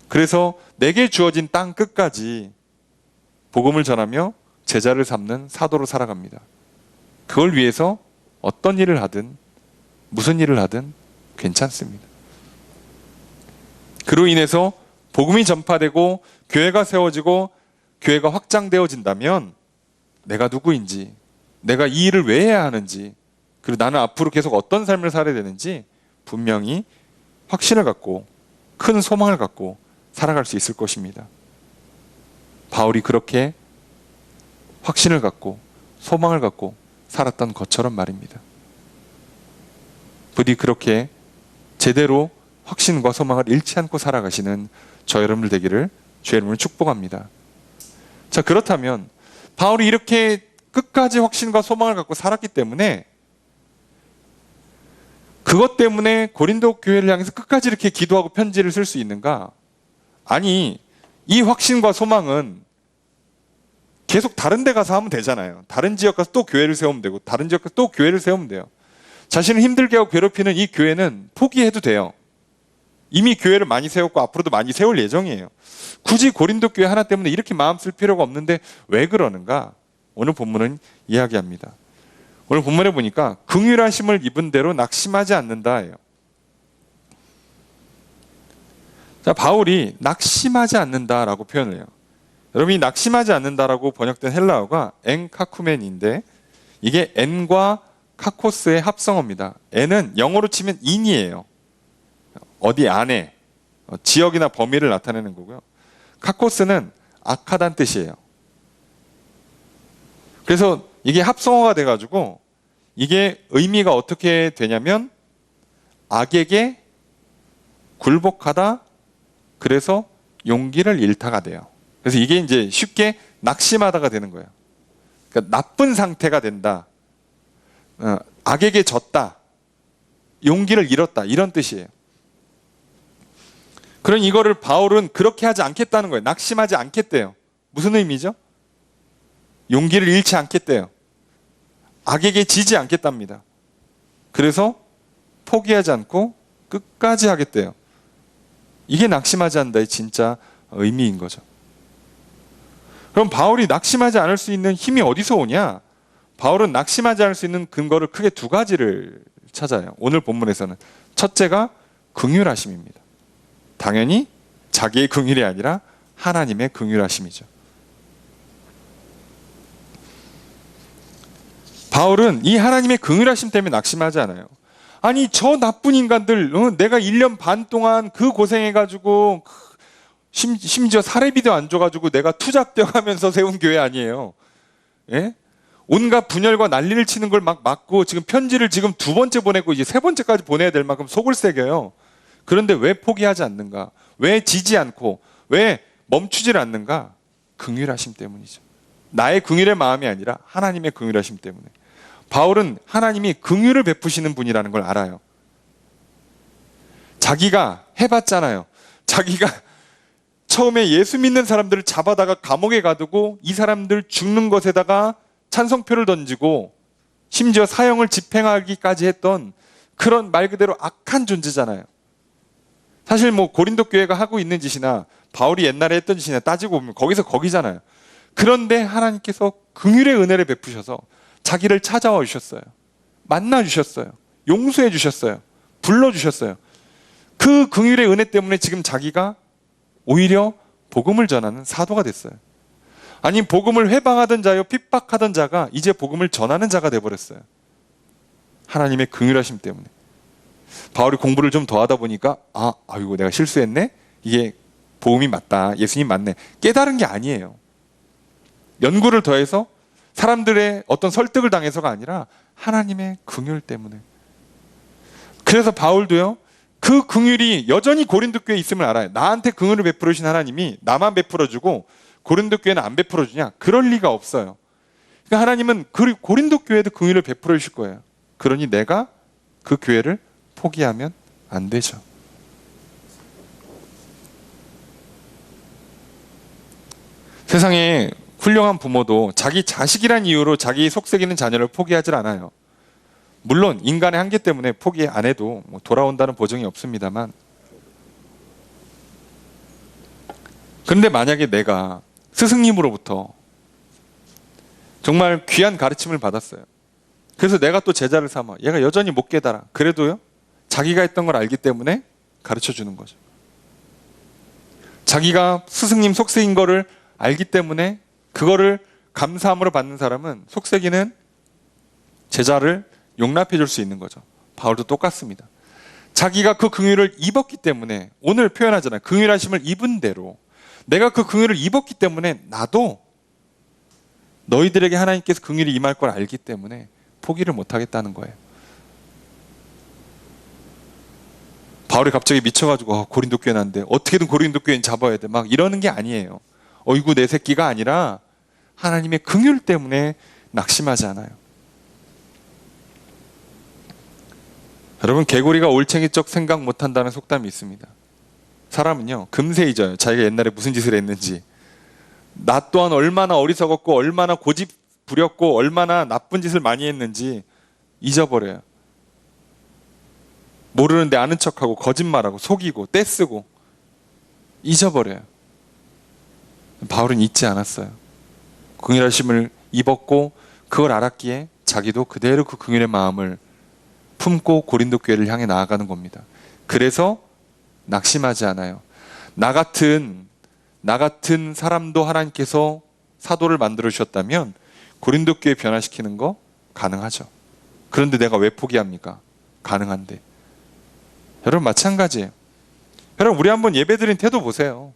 S1: 그래서 내게 주어진 땅 끝까지 복음을 전하며 제자를 삼는 사도로 살아갑니다. 그걸 위해서 어떤 일을 하든 무슨 일을 하든 괜찮습니다. 그로 인해서 복음이 전파되고 교회가 세워지고 교회가 확장되어진다면 내가 누구인지, 내가 이 일을 왜 해야 하는지, 그리고 나는 앞으로 계속 어떤 삶을 살아야 되는지 분명히 확신을 갖고 큰 소망을 갖고 살아갈 수 있을 것입니다. 바울이 그렇게 확신을 갖고 소망을 갖고 살았던 것처럼 말입니다. 부디 그렇게 제대로 확신과 소망을 잃지 않고 살아가시는 저 여러분들 되기를 주의 이름으로 축복합니다. 자, 그렇다면 바울이 이렇게 끝까지 확신과 소망을 갖고 살았기 때문에, 그것 때문에 고린도 교회를 향해서 끝까지 이렇게 기도하고 편지를 쓸 수 있는가? 아니, 이 확신과 소망은 계속 다른 데 가서 하면 되잖아요. 다른 지역 가서 또 교회를 세우면 되고 다른 지역 가서 또 교회를 세우면 돼요. 자신을 힘들게 하고 괴롭히는 이 교회는 포기해도 돼요. 이미 교회를 많이 세웠고 앞으로도 많이 세울 예정이에요. 굳이 고린도 교회 하나 때문에 이렇게 마음 쓸 필요가 없는데 왜 그러는가? 오늘 본문은 이야기합니다. 오늘 본문에 보니까 긍휼하심을 입은 대로 낙심하지 않는다예요. 자, 바울이 낙심하지 않는다라고 표현을 해요. 여러분, 이 낙심하지 않는다라고 번역된 헬라어가 엔카쿠멘인데 이게 엔과 카코스의 합성어입니다. 엔은 영어로 치면 인이에요. 어디 안에 지역이나 범위를 나타내는 거고요. 카코스는 악하다는 뜻이에요. 그래서 이게 합성어가 돼가지고 이게 의미가 어떻게 되냐면 악에게 굴복하다, 그래서 용기를 잃다가 돼요. 그래서 이게 이제 쉽게 낙심하다가 되는 거예요. 그러니까 나쁜 상태가 된다, 악에게 졌다, 용기를 잃었다, 이런 뜻이에요. 그런 이거를 바울은 그렇게 하지 않겠다는 거예요. 낙심하지 않겠대요. 무슨 의미죠? 용기를 잃지 않겠대요. 악에게 지지 않겠답니다. 그래서 포기하지 않고 끝까지 하겠대요. 이게 낙심하지 않는다의 진짜 의미인 거죠. 그럼 바울이 낙심하지 않을 수 있는 힘이 어디서 오냐? 바울은 낙심하지 않을 수 있는 근거를 크게 두 가지를 찾아요. 오늘 본문에서는 첫째가 긍휼하심입니다. 당연히 자기의 긍휼이 아니라 하나님의 긍휼하심이죠. 바울은 이 하나님의 긍휼하심 때문에 낙심하지 않아요. 아니, 저 나쁜 인간들, 내가 1년 반 동안 그 고생해가지고 심지어 사례비도 안 줘가지고 내가 투잡되어가면서 세운 교회 아니에요. 예? 온갖 분열과 난리를 치는 걸 막 막고 지금 편지를 지금 2번째 보내고 이제 3번째까지 보내야 될 만큼 속을 새겨요. 그런데 왜 포기하지 않는가? 왜 지지 않고 왜 멈추질 않는가? 긍휼하심 때문이죠. 나의 긍휼의 마음이 아니라 하나님의 긍휼하심 때문에. 바울은 하나님이 긍휼을 베푸시는 분이라는 걸 알아요. 자기가 해봤잖아요. 자기가 처음에 예수 믿는 사람들을 잡아다가 감옥에 가두고 이 사람들 죽는 것에다가 찬성표를 던지고 심지어 사형을 집행하기까지 했던 그런 말 그대로 악한 존재잖아요. 사실 뭐 고린도 교회가 하고 있는 짓이나 바울이 옛날에 했던 짓이나 따지고 보면 거기서 거기잖아요. 그런데 하나님께서 긍휼의 은혜를 베푸셔서 자기를 찾아와 주셨어요. 만나 주셨어요. 용서해 주셨어요. 불러 주셨어요. 그 긍휼의 은혜 때문에 지금 자기가 오히려 복음을 전하는 사도가 됐어요. 아니, 복음을 회방하던 자요 핍박하던 자가 이제 복음을 전하는 자가 돼버렸어요. 하나님의 긍휼하심 때문에. 바울이 공부를 좀 더 하다 보니까 아이고 내가 실수했네. 이게 복음이 맞다. 예수님 맞네. 깨달은 게 아니에요. 연구를 더해서 사람들의 어떤 설득을 당해서가 아니라 하나님의 긍휼 때문에. 그래서 바울도요, 그 긍휼이 여전히 고린도 교회에 있음을 알아요. 나한테 긍휼을 베풀으신 하나님이 나만 베풀어주고 고린도 교회는 안 베풀어주냐? 그럴 리가 없어요. 그러니까 하나님은 고린도 교회도 긍휼을 베풀어 주실 거예요. 그러니 내가 그 교회를 포기하면 안 되죠. 세상에 훌륭한 부모도 자기 자식이란 이유로 자기 속썩이는 자녀를 포기하질 않아요. 물론 인간의 한계 때문에 포기 안 해도 뭐 돌아온다는 보증이 없습니다만, 그런데 만약에 내가 스승님으로부터 정말 귀한 가르침을 받았어요. 그래서 내가 또 제자를 삼아 얘가 여전히 못 깨달아. 그래도요, 자기가 했던 걸 알기 때문에 가르쳐 주는 거죠. 자기가 스승님 속삭인 거를 알기 때문에 그거를 감사함으로 받는 사람은 속삭이는 제자를 용납해 줄 수 있는 거죠. 바울도 똑같습니다. 자기가 그 긍휼을 입었기 때문에, 오늘 표현하잖아요. 긍휼하심을 입은 대로 내가 그 긍휼을 입었기 때문에 나도 너희들에게 하나님께서 긍휼이 임할 걸 알기 때문에 포기를 못 하겠다는 거예요. 바울이 갑자기 미쳐가지고 고린도 교회 난데 어떻게든 고린도 교회는 잡아야 돼 막 이러는 게 아니에요. 어이구 내 새끼가 아니라 하나님의 긍휼 때문에 낙심하지 않아요. 여러분, 개구리가 올챙이적 생각 못한다는 속담이 있습니다. 사람은요 금세 잊어요. 자기가 옛날에 무슨 짓을 했는지. 나 또한 얼마나 어리석었고 얼마나 고집 부렸고 얼마나 나쁜 짓을 많이 했는지 잊어버려요. 모르는데 아는 척하고 거짓말하고 속이고 떼쓰고 잊어버려요. 바울은 잊지 않았어요. 긍휼하심을 입었고 그걸 알았기에 자기도 그대로 그 긍휼의 마음을 품고 고린도 교회를 향해 나아가는 겁니다. 그래서 낙심하지 않아요. 나 같은 사람도 하나님께서 사도를 만들어 주셨다면 고린도 교회 변화시키는 거 가능하죠. 그런데 내가 왜 포기합니까? 가능한데. 여러분 마찬가지예요. 여러분 우리 한번 예배드린 태도 보세요.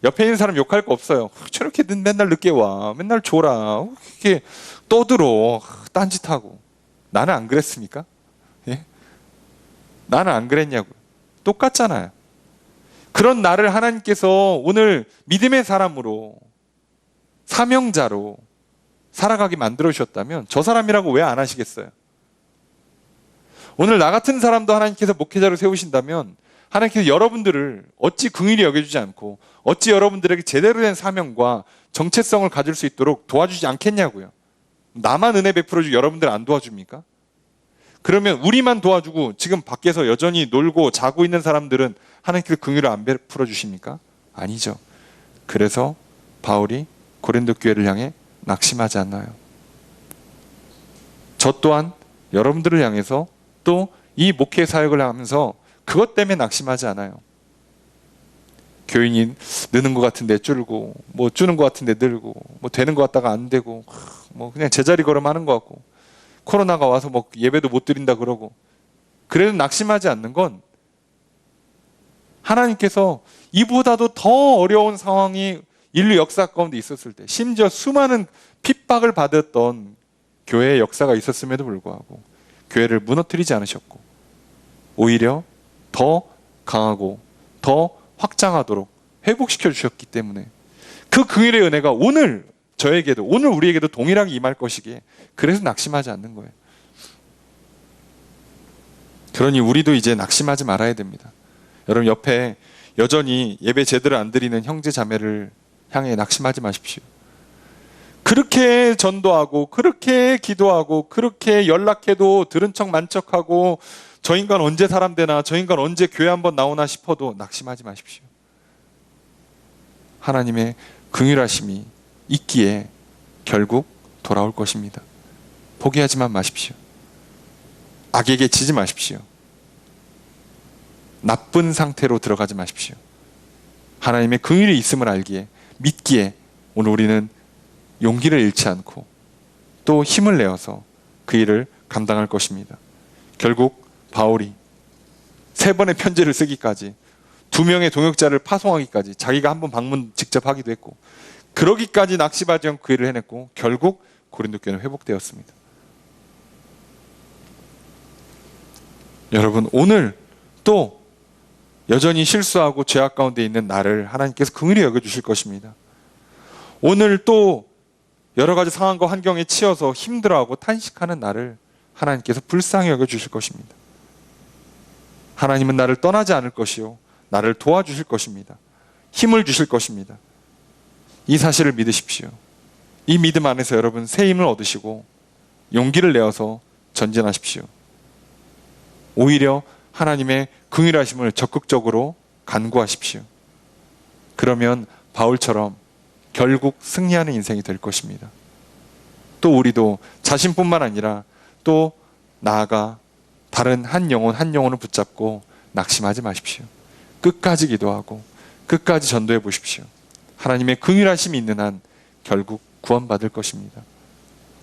S1: 옆에 있는 사람 욕할 거 없어요. 저렇게 맨날 늦게 와. 맨날 졸아. 이렇게 떠들어. 딴짓하고. 나는 안 그랬습니까? 예? 나는 안 그랬냐고요. 똑같잖아요. 그런 나를 하나님께서 오늘 믿음의 사람으로 사명자로 살아가게 만들어 주셨다면 저 사람이라고 왜 안 하시겠어요? 오늘 나 같은 사람도 하나님께서 목회자로 세우신다면 하나님께서 여러분들을 어찌 긍휼히 여겨주지 않고 어찌 여러분들에게 제대로 된 사명과 정체성을 가질 수 있도록 도와주지 않겠냐고요. 나만 은혜 베풀어주고 여러분들 안 도와줍니까? 그러면 우리만 도와주고 지금 밖에서 여전히 놀고 자고 있는 사람들은 하나님께서 긍휼을 안 베풀어 주십니까? 아니죠. 그래서 바울이 고린도 교회를 향해 낙심하지 않나요? 저 또한 여러분들을 향해서 또 이 목회 사역을 하면서 그것 때문에 낙심하지 않아요. 교인이 느는 것 같은데 줄고 뭐 주는 것 같은데 늘고 뭐 되는 것 같다가 안 되고 뭐 그냥 제자리 걸음하는 것 같고 코로나가 와서 뭐 예배도 못 드린다 그러고 그래도 낙심하지 않는 건 하나님께서 이보다도 더 어려운 상황이 인류 역사 가운데 있었을 때 심지어 수많은 핍박을 받았던 교회의 역사가 있었음에도 불구하고 교회를 무너뜨리지 않으셨고 오히려 더 강하고 더 확장하도록 회복시켜 주셨기 때문에 그 긍휼의 은혜가 오늘 저에게도 오늘 우리에게도 동일하게 임할 것이기에 그래서 낙심하지 않는 거예요. 그러니 우리도 이제 낙심하지 말아야 됩니다. 여러분 옆에 여전히 예배 제대로 안 드리는 형제 자매를 향해 낙심하지 마십시오. 그렇게 전도하고 그렇게 기도하고 그렇게 연락해도 들은 척 만척하고 저 인간 언제 사람 되나 저 인간 언제 교회 한번 나오나 싶어도 낙심하지 마십시오. 하나님의 긍휼하심이 있기에 결국 돌아올 것입니다. 포기하지만 마십시오. 악에게 지지 마십시오. 나쁜 상태로 들어가지 마십시오. 하나님의 긍휼이 있음을 알기에 믿기에 오늘 우리는 용기를 잃지 않고 또 힘을 내어서 그 일을 감당할 것입니다. 결국 바울이 3번의 편지를 쓰기까지 2명의 동역자를 파송하기까지 자기가 한번 방문 직접 하기도 했고 그러기까지 낙심하지 않고 그 일을 해냈고 결국 고린도 교회는 회복되었습니다. 여러분 오늘 또 여전히 실수하고 죄악 가운데 있는 나를 하나님께서 긍휼히 여겨주실 것입니다. 오늘 또 여러 가지 상황과 환경에 치여서 힘들어하고 탄식하는 나를 하나님께서 불쌍히 여겨주실 것입니다. 하나님은 나를 떠나지 않을 것이요 나를 도와주실 것입니다. 힘을 주실 것입니다. 이 사실을 믿으십시오. 이 믿음 안에서 여러분 새 힘을 얻으시고 용기를 내어서 전진하십시오. 오히려 하나님의 긍휼하심을 적극적으로 간구하십시오. 그러면 바울처럼 결국 승리하는 인생이 될 것입니다. 또 우리도 자신뿐만 아니라 또 나아가 다른 한 영혼을 붙잡고 낙심하지 마십시오. 끝까지 기도하고 끝까지 전도해 보십시오. 하나님의 긍휼하심이 있는 한 결국 구원받을 것입니다.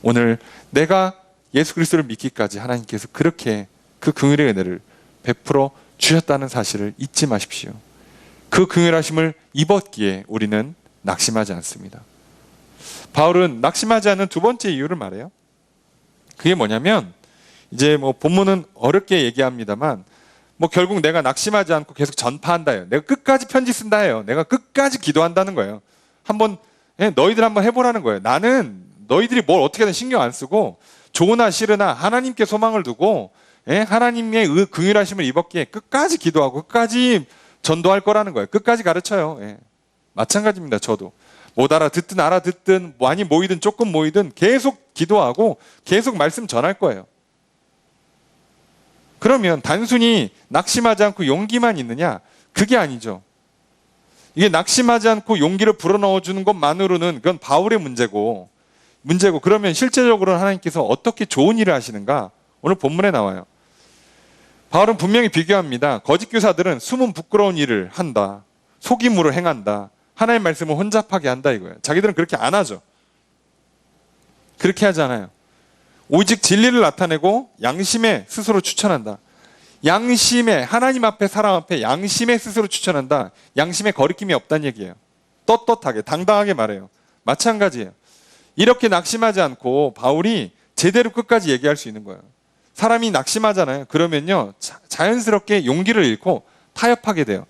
S1: 오늘 내가 예수 그리스도를 믿기까지 하나님께서 그렇게 그 긍휼의 은혜를 베풀어 주셨다는 사실을 잊지 마십시오. 그 긍휼하심을 입었기에 우리는 낙심하지 않습니다. 바울은 낙심하지 않는 두 번째 이유를 말해요. 그게 뭐냐면 이제 뭐 본문은 어렵게 얘기합니다만 뭐 결국 내가 낙심하지 않고 계속 전파한다예요. 내가 끝까지 편지 쓴다예요. 내가 끝까지 기도한다는 거예요. 한번 너희들 한번 해보라는 거예요. 나는 너희들이 뭘 어떻게든 신경 안 쓰고 좋으나 싫으나 하나님께 소망을 두고 하나님의 긍휼하심을 입었기에 끝까지 기도하고 끝까지 전도할 거라는 거예요. 끝까지 가르쳐요. 마찬가지입니다. 저도 못 알아듣든 알아듣든 많이 모이든 조금 모이든 계속 기도하고 계속 말씀 전할 거예요. 그러면 단순히 낙심하지 않고 용기만 있느냐? 그게 아니죠. 이게 낙심하지 않고 용기를 불어넣어주는 것만으로는 그건 바울의 문제고 그러면 실제적으로 하나님께서 어떻게 좋은 일을 하시는가? 오늘 본문에 나와요. 바울은 분명히 비교합니다. 거짓 교사들은 숨은 부끄러운 일을 한다. 속임으로 행한다. 하나님의 말씀을 혼잡하게 한다 이거예요. 자기들은 그렇게 안 하죠. 그렇게 하지 않아요. 오직 진리를 나타내고 양심에 스스로 추천한다. 양심에 하나님 앞에 사람 앞에 양심에 스스로 추천한다. 양심에 거리낌이 없다는 얘기예요. 떳떳하게 당당하게 말해요. 마찬가지예요. 이렇게 낙심하지 않고 바울이 제대로 끝까지 얘기할 수 있는 거예요. 사람이 낙심하잖아요. 그러면요 자연스럽게 용기를 잃고 타협하게 돼요.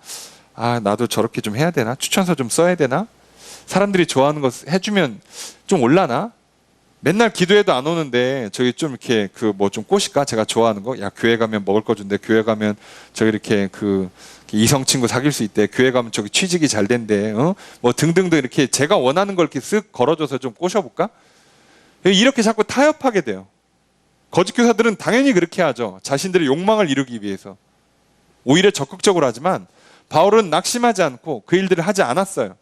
S1: 아 나도 저렇게 좀 해야 되나? 추천서 좀 써야 되나? 사람들이 좋아하는 거 해주면 좀 올라나? 맨날 기도해도 안 오는데 저기 좀 이렇게 그 뭐 좀 꼬실까? 제가 좋아하는 거? 야 교회 가면 먹을 거 준대. 교회 가면 저기 이렇게 그 이성 친구 사귈 수 있대. 교회 가면 저기 취직이 잘 된대. 뭐 등등등 이렇게 제가 원하는 걸 이렇게 쓱 걸어줘서 좀 꼬셔볼까? 이렇게 자꾸 타협하게 돼요. 거짓 교사들은 당연히 그렇게 하죠. 자신들의 욕망을 이루기 위해서. 오히려 적극적으로 하지만 바울은 낙심하지 않고 그 일들을 하지 않았어요.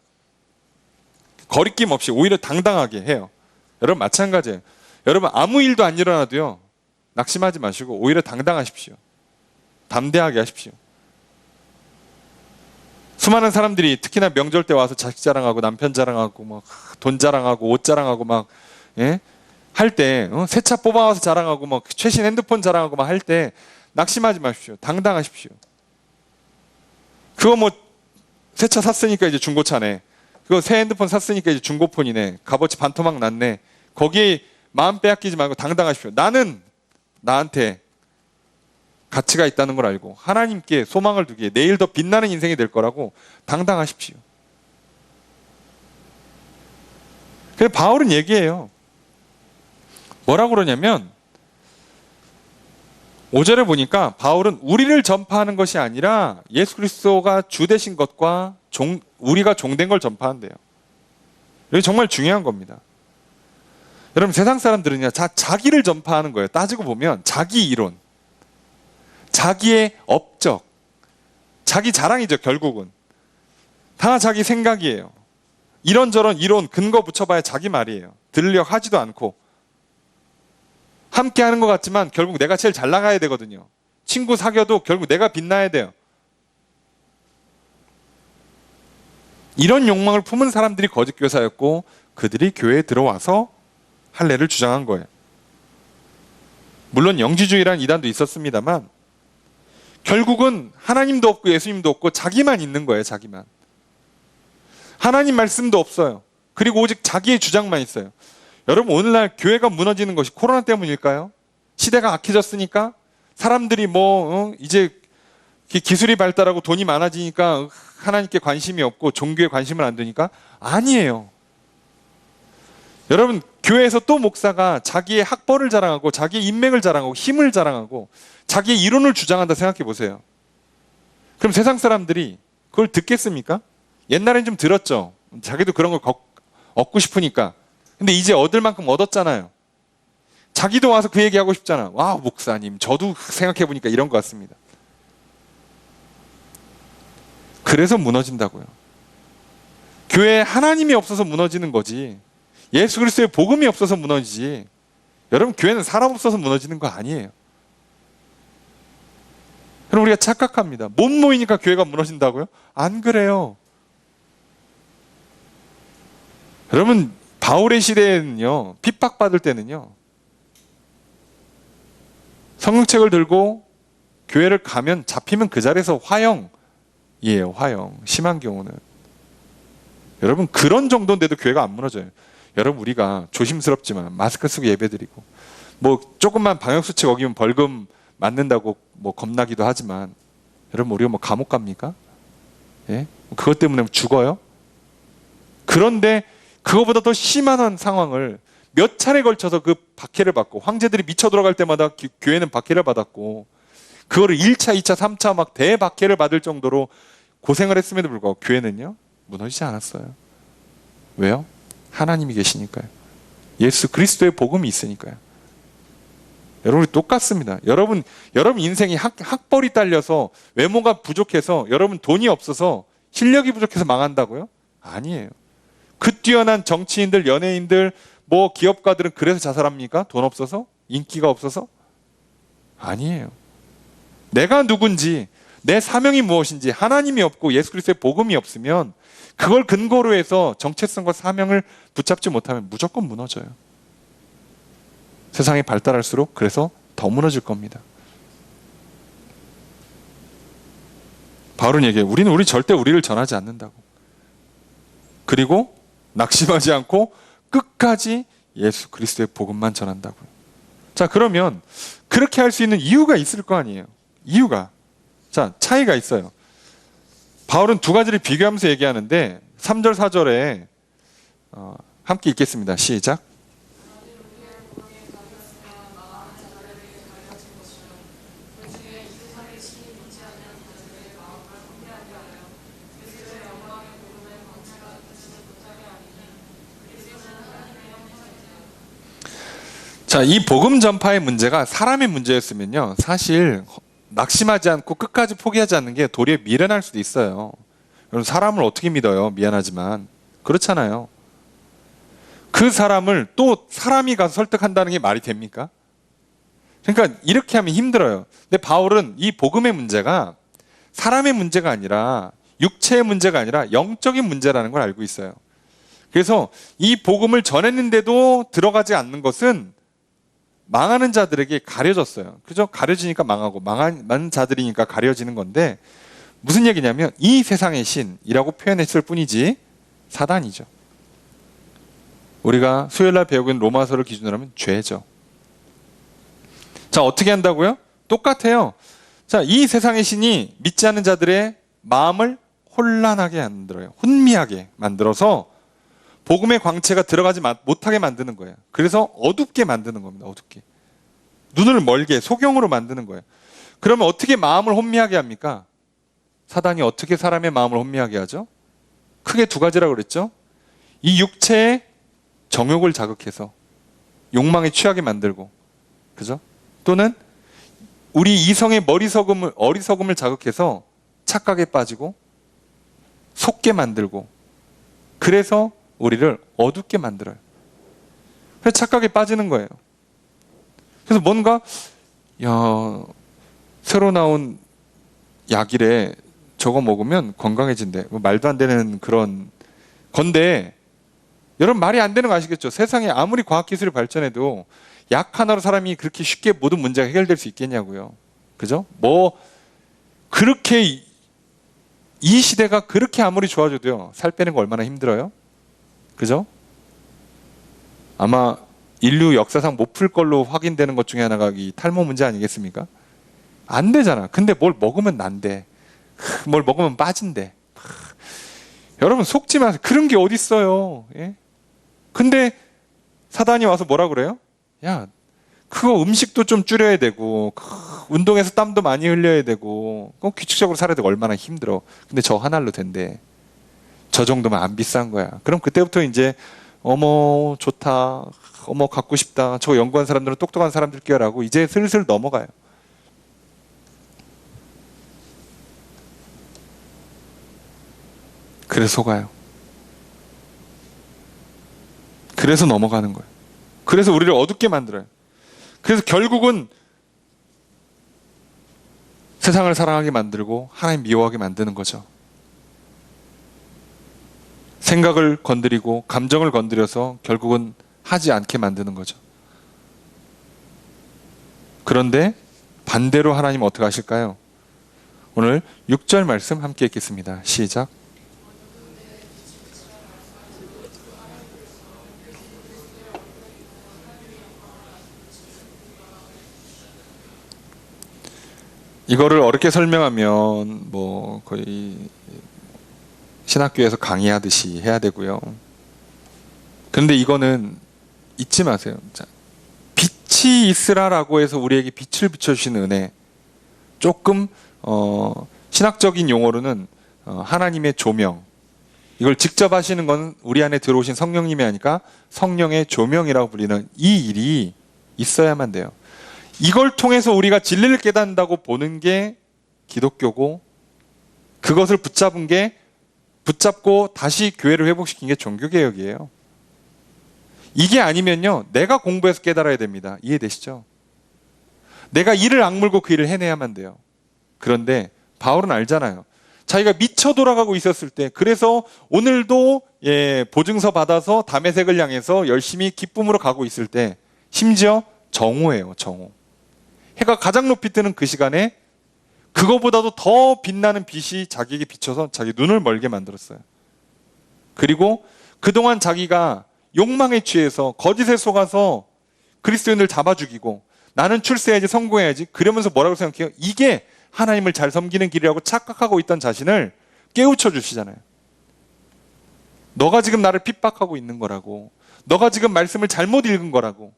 S1: 거리낌 없이 오히려 당당하게 해요. 여러분 마찬가지예요. 여러분 아무 일도 안 일어나도요. 낙심하지 마시고 오히려 당당하십시오. 담대하게 하십시오. 수많은 사람들이 특히나 명절 때 와서 자식 자랑하고 남편 자랑하고 막 돈 자랑하고 옷 자랑하고 막 예? 할 때 새 차 뽑아와서 자랑하고 막 최신 핸드폰 자랑하고 막 할 때 낙심하지 마십시오. 당당하십시오. 그거 뭐 새 차 샀으니까 이제 중고차네. 그거 새 핸드폰 샀으니까 이제 중고폰이네. 값어치 반토막 났네. 거기에 마음 빼앗기지 말고 당당하십시오. 나는 나한테 가치가 있다는 걸 알고 하나님께 소망을 두기에 내일 더 빛나는 인생이 될 거라고 당당하십시오. 그래서 바울은 얘기해요. 뭐라고 그러냐면 5절에 보니까 바울은 우리를 전파하는 것이 아니라 예수 그리스도가 주 되신 것과 우리가 종된 걸 전파한대요. 이게 정말 중요한 겁니다. 여러분 세상 사람들은요 자기를 전파하는 거예요. 따지고 보면 자기 이론, 자기의 업적, 자기 자랑이죠. 결국은 다 자기 생각이에요. 이런저런 이론 근거 붙여봐야 자기 말이에요. 들으려 하지도 않고 함께 하는 것 같지만 결국 내가 제일 잘 나가야 되거든요. 친구 사귀어도 결국 내가 빛나야 돼요. 이런 욕망을 품은 사람들이 거짓 교사였고 그들이 교회에 들어와서 할례를 주장한 거예요. 물론 영지주의라는 이단도 있었습니다만 결국은 하나님도 없고 예수님도 없고 자기만 있는 거예요. 자기만. 하나님 말씀도 없어요. 그리고 오직 자기의 주장만 있어요. 여러분 오늘날 교회가 무너지는 것이 코로나 때문일까요? 시대가 악해졌으니까? 사람들이 이제 기술이 발달하고 돈이 많아지니까 하나님께 관심이 없고 종교에 관심을 안 두니까? 아니에요. 여러분 교회에서 또 목사가 자기의 학벌을 자랑하고 자기의 인맥을 자랑하고 힘을 자랑하고 자기의 이론을 주장한다 생각해 보세요. 그럼 세상 사람들이 그걸 듣겠습니까? 옛날엔 좀 들었죠. 자기도 그런 걸 얻고 싶으니까. 근데 이제 얻을 만큼 얻었잖아요. 자기도 와서 그 얘기하고 싶잖아. 와 목사님 저도 생각해 보니까 이런 것 같습니다. 그래서 무너진다고요. 교회에 하나님이 없어서 무너지는 거지. 예수 그리스도의 복음이 없어서 무너지지. 여러분 교회는 사람 없어서 무너지는 거 아니에요. 그럼 우리가 착각합니다. 못 모이니까 교회가 무너진다고요? 안 그래요. 여러분 바울의 시대에는요. 핍박받을 때는요. 성경책을 들고 교회를 가면 잡히면 그 자리에서 화형이에요. 화형. 심한 경우는. 여러분 그런 정도인데도 교회가 안 무너져요. 여러분 우리가 조심스럽지만 마스크 쓰고 예배드리고 뭐 조금만 방역수칙 어기면 벌금 맞는다고 뭐 겁나기도 하지만 여러분 우리가 뭐 감옥 갑니까? 예? 그것 때문에 죽어요? 그런데 그거보다 더 심한 상황을 몇 차례 걸쳐서 그 박해를 받고 황제들이 미쳐 돌아갈 때마다 교회는 박해를 받았고 그거를 1차, 2차, 3차 막 대박해를 받을 정도로 고생을 했음에도 불구하고 교회는요 무너지지 않았어요. 왜요? 하나님이 계시니까요. 예수 그리스도의 복음이 있으니까요. 여러분 똑같습니다. 여러분 인생이 학벌이 딸려서 외모가 부족해서 여러분 돈이 없어서 실력이 부족해서 망한다고요? 아니에요. 그 뛰어난 정치인들, 연예인들, 뭐 기업가들은 그래서 자살합니까? 돈 없어서? 인기가 없어서? 아니에요. 내가 누군지, 내 사명이 무엇인지 하나님이 없고 예수 그리스도의 복음이 없으면 그걸 근거로 해서 정체성과 사명을 붙잡지 못하면 무조건 무너져요. 세상이 발달할수록 그래서 더 무너질 겁니다. 바울은 얘기해요. 우리는 절대 우리를 전하지 않는다고. 그리고 낙심하지 않고 끝까지 예수 그리스도의 복음만 전한다고요. 자, 그러면 그렇게 할 수 있는 이유가 있을 거 아니에요. 이유가. 자, 차이가 있어요. 바울은 두 가지를 비교하면서 얘기하는데 3절 4절에 함께 읽겠습니다. 시작. 자, 이 복음 전파의 문제가 사람의 문제였으면요, 사실 낙심하지 않고 끝까지 포기하지 않는 게 도리어 미련할 수도 있어요. 여러분, 사람을 어떻게 믿어요? 미안하지만 그렇잖아요. 그 사람을 또 사람이 가서 설득한다는 게 말이 됩니까? 그러니까 이렇게 하면 힘들어요. 근데 바울은 이 복음의 문제가 사람의 문제가 아니라 육체의 문제가 아니라 영적인 문제라는 걸 알고 있어요. 그래서 이 복음을 전했는데도 들어가지 않는 것은 망하는 자들에게 가려졌어요. 그죠? 가려지니까 망하고 망한 자들이니까 가려지는 건데, 무슨 얘기냐면 이 세상의 신이라고 표현했을 뿐이지 사단이죠. 우리가 수요일날 배우고 있는 로마서를 기준으로 하면 죄죠. 자, 어떻게 한다고요? 똑같아요. 자, 이 세상의 신이 믿지 않는 자들의 마음을 혼란하게 만들어요. 혼미하게 만들어서 복음의 광채가 들어가지 못하게 만드는 거예요. 그래서 어둡게 만드는 겁니다. 어둡게. 눈을 멀게, 소경으로 만드는 거예요. 그러면 어떻게 마음을 혼미하게 합니까? 사단이 어떻게 사람의 마음을 혼미하게 하죠? 크게 두 가지라고 그랬죠? 이 육체의 정욕을 자극해서 욕망에 취하게 만들고, 그죠? 또는 우리 이성의 어리석음을 자극해서 착각에 빠지고 속게 만들고, 그래서 우리를 어둡게 만들어요. 그래서 착각에 빠지는 거예요. 그래서 뭔가 새로 나온 약이래, 저거 먹으면 건강해진대. 말도 안 되는 그런 건데, 여러분 말이 안 되는 거 아시겠죠? 세상에 아무리 과학기술이 발전해도 약 하나로 사람이 그렇게 쉽게 모든 문제가 해결될 수 있겠냐고요. 그죠? 그렇게 이 시대가 그렇게 아무리 좋아져도요, 살 빼는 거 얼마나 힘들어요? 그죠? 아마 인류 역사상 못 풀 걸로 확인되는 것 중에 하나가 이 탈모 문제 아니겠습니까? 안 되잖아. 근데 뭘 먹으면 난대. 뭘 먹으면 빠진대. 여러분 속지 마세요. 그런 게 어디 있어요? 예? 근데 사단이 와서 뭐라 그래요? 야, 그거 음식도 좀 줄여야 되고, 운동해서 땀도 많이 흘려야 되고, 규칙적으로 살아야 되고, 얼마나 힘들어. 근데 저 하나로 된대. 저 정도면 안 비싼 거야. 그럼 그때부터 이제 어머 좋다, 어머 갖고 싶다, 저 연구한 사람들은 똑똑한 사람들끼리라고 이제 슬슬 넘어가요. 그래서 속아요. 그래서 넘어가는 거예요. 그래서 우리를 어둡게 만들어요. 그래서 결국은 세상을 사랑하게 만들고 하나님 미워하게 만드는 거죠. 생각을 건드리고 감정을 건드려서 결국은 하지 않게 만드는 거죠. 그런데 반대로 하나님 어떻게 하실까요? 오늘 6절 말씀 함께 읽겠습니다. 시작. 이거를 어렵게 설명하면 거의 신학교에서 강의하듯이 해야 되고요. 그런데 이거는 잊지 마세요. 자, 빛이 있으라라고 해서 우리에게 빛을 비춰주시는 은혜. 조금 신학적인 용어로는 하나님의 조명, 이걸 직접 하시는 건 우리 안에 들어오신 성령님이 아니까 성령의 조명이라고 불리는 이 일이 있어야만 돼요. 이걸 통해서 우리가 진리를 깨닫는다고 보는 게 기독교고, 그것을 붙잡고 다시 교회를 회복시킨 게 종교개혁이에요. 이게 아니면요, 내가 공부해서 깨달아야 됩니다. 이해되시죠? 내가 이를 악물고 그 일을 해내야만 돼요. 그런데 바울은 알잖아요. 자기가 미쳐 돌아가고 있었을 때, 그래서 오늘도 보증서 받아서 다메섹을 향해서 열심히 기쁨으로 가고 있을 때, 심지어 정오예요, 정오. 해가 가장 높이 뜨는 그 시간에 그거보다도 더 빛나는 빛이 자기에게 비쳐서 자기 눈을 멀게 만들었어요. 그리고 그동안 자기가 욕망에 취해서 거짓에 속아서 그리스도인을 잡아 죽이고, 나는 출세해야지, 성공해야지, 그러면서 뭐라고 생각해요? 이게 하나님을 잘 섬기는 길이라고 착각하고 있던 자신을 깨우쳐 주시잖아요. 너가 지금 나를 핍박하고 있는 거라고, 너가 지금 말씀을 잘못 읽은 거라고.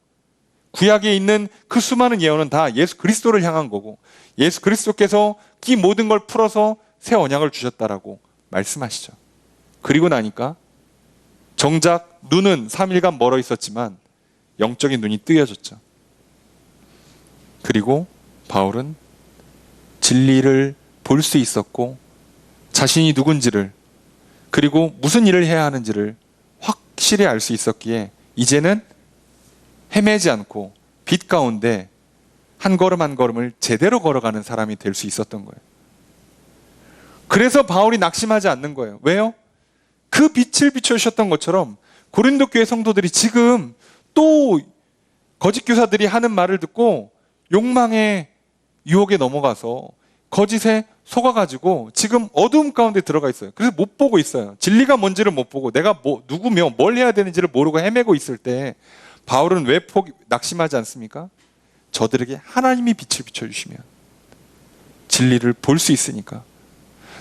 S1: 구약에 있는 그 수많은 예언은 다 예수 그리스도를 향한 거고, 예수 그리스도께서 이 모든 걸 풀어서 새 언약을 주셨다라고 말씀하시죠. 그리고 나니까 정작 눈은 3일간 멀어 있었지만 영적인 눈이 뜨여졌죠. 그리고 바울은 진리를 볼 수 있었고, 자신이 누군지를, 그리고 무슨 일을 해야 하는지를 확실히 알 수 있었기에 이제는 헤매지 않고 빛 가운데 한 걸음 한 걸음을 제대로 걸어가는 사람이 될 수 있었던 거예요. 그래서 바울이 낙심하지 않는 거예요. 왜요? 그 빛을 비춰주셨던 것처럼 고린도 교회 성도들이 지금 또 거짓 교사들이 하는 말을 듣고 욕망의 유혹에 넘어가서 거짓에 속아가지고 지금 어두움 가운데 들어가 있어요. 그래서 못 보고 있어요. 진리가 뭔지를 못 보고, 내가 누구며 뭘 해야 되는지를 모르고 헤매고 있을 때 바울은 왜 낙심하지 않습니까? 저들에게 하나님이 빛을 비춰주시면 진리를 볼 수 있으니까.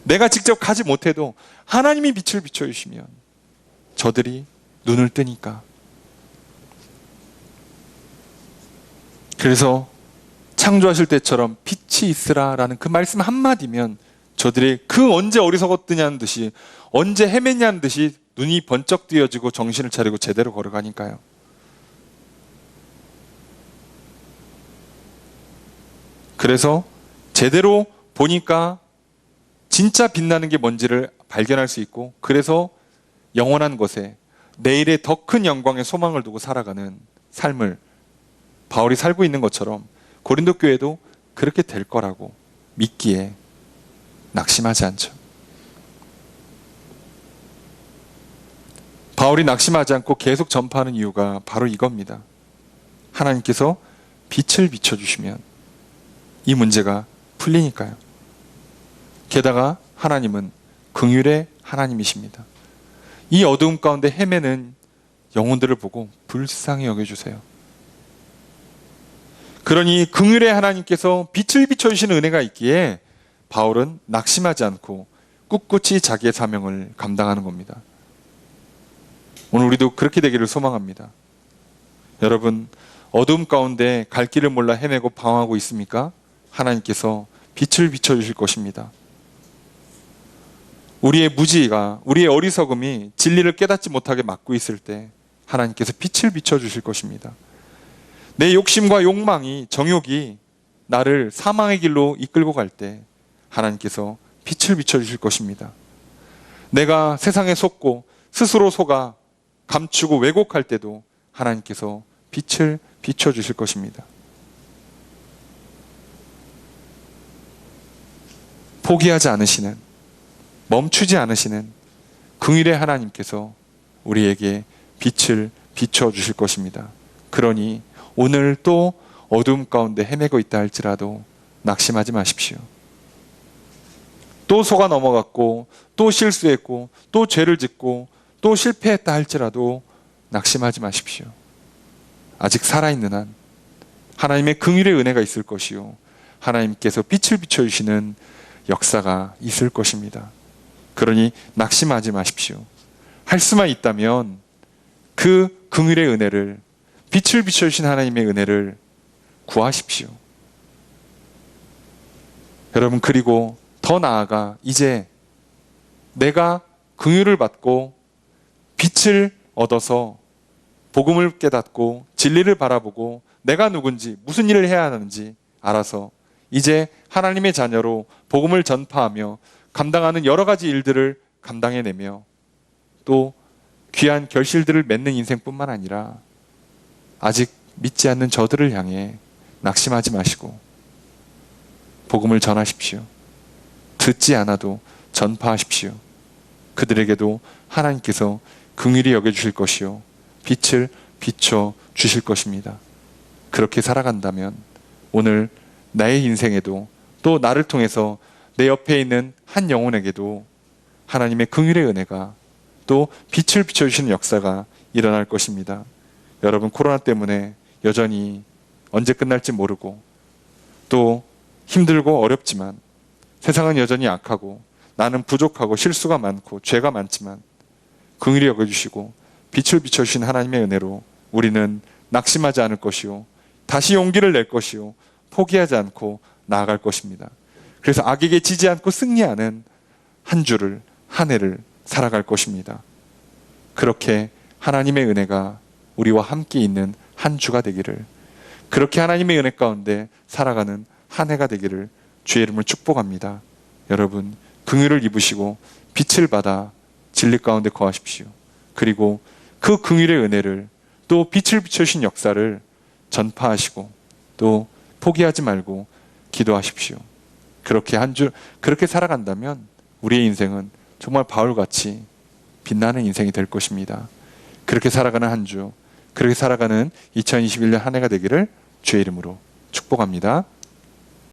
S1: 내가 직접 가지 못해도 하나님이 빛을 비춰주시면 저들이 눈을 뜨니까. 그래서 창조하실 때처럼 빛이 있으라라는 그 말씀 한마디면 저들이 그 언제 어리석었느냐는 듯이, 언제 헤맸냐는 듯이 눈이 번쩍 뜨여지고 정신을 차리고 제대로 걸어가니까요. 그래서 제대로 보니까 진짜 빛나는 게 뭔지를 발견할 수 있고, 그래서 영원한 것에 내일의 더 큰 영광의 소망을 두고 살아가는 삶을 바울이 살고 있는 것처럼 고린도 교회도 그렇게 될 거라고 믿기에 낙심하지 않죠. 바울이 낙심하지 않고 계속 전파하는 이유가 바로 이겁니다. 하나님께서 빛을 비춰주시면 이 문제가 풀리니까요. 게다가 하나님은 긍휼의 하나님이십니다. 이 어두움 가운데 헤매는 영혼들을 보고 불쌍히 여겨주세요. 그러니 긍휼의 하나님께서 빛을 비춰주시는 은혜가 있기에 바울은 낙심하지 않고 꿋꿋이 자기의 사명을 감당하는 겁니다. 오늘 우리도 그렇게 되기를 소망합니다. 여러분, 어두움 가운데 갈 길을 몰라 헤매고 방황하고 있습니까? 하나님께서 빛을 비춰주실 것입니다. 우리의 무지가, 우리의 어리석음이 진리를 깨닫지 못하게 막고 있을 때 하나님께서 빛을 비춰주실 것입니다. 내 욕심과 욕망이, 정욕이 나를 사망의 길로 이끌고 갈 때 하나님께서 빛을 비춰주실 것입니다. 내가 세상에 속고 스스로 속아 감추고 왜곡할 때도 하나님께서 빛을 비춰주실 것입니다. 포기하지 않으시는, 멈추지 않으시는 긍휼의 하나님께서 우리에게 빛을 비춰주실 것입니다. 그러니 오늘 또 어두움 가운데 헤매고 있다 할지라도 낙심하지 마십시오. 또 속아 넘어갔고, 또 실수했고, 또 죄를 짓고, 또 실패했다 할지라도 낙심하지 마십시오. 아직 살아있는 한 하나님의 긍휼의 은혜가 있을 것이요, 하나님께서 빛을 비춰주시는 역사가 있을 것입니다. 그러니 낙심하지 마십시오. 할 수만 있다면 그 긍휼의 은혜를, 빛을 비춰주신 하나님의 은혜를 구하십시오. 여러분, 그리고 더 나아가 이제 내가 긍휼을 받고 빛을 얻어서 복음을 깨닫고 진리를 바라보고 내가 누군지 무슨 일을 해야 하는지 알아서 이제 하나님의 자녀로 복음을 전파하며 감당하는 여러 가지 일들을 감당해내며 또 귀한 결실들을 맺는 인생뿐만 아니라 아직 믿지 않는 저들을 향해 낙심하지 마시고 복음을 전하십시오. 듣지 않아도 전파하십시오. 그들에게도 하나님께서 긍휼히 여겨주실 것이요 빛을 비춰 주실 것입니다. 그렇게 살아간다면 오늘 나의 인생에도 또 나를 통해서 내 옆에 있는 한 영혼에게도 하나님의 긍휼의 은혜가 또 빛을 비춰주시는 역사가 일어날 것입니다. 여러분, 코로나 때문에 여전히 언제 끝날지 모르고 또 힘들고 어렵지만 세상은 여전히 악하고 나는 부족하고 실수가 많고 죄가 많지만 긍휼히 여겨주시고 빛을 비춰주신 하나님의 은혜로 우리는 낙심하지 않을 것이요 다시 용기를 낼 것이요 포기하지 않고 나아갈 것입니다. 그래서 악에게 지지 않고 승리하는 한 주를 한 해를 살아갈 것입니다. 그렇게 하나님의 은혜가 우리와 함께 있는 한 주가 되기를, 그렇게 하나님의 은혜 가운데 살아가는 한 해가 되기를 주의 이름으로 축복합니다. 여러분, 긍휼을 입으시고 빛을 받아 진리 가운데 거하십시오. 그리고 그 긍휼의 은혜를 또 빛을 비춰주신 역사를 전파하시고 또 포기하지 말고 기도하십시오. 그렇게 한 주, 그렇게 살아간다면 우리의 인생은 정말 바울같이 빛나는 인생이 될 것입니다. 그렇게 살아가는 한 주, 그렇게 살아가는 2021년 한 해가 되기를 주의 이름으로 축복합니다.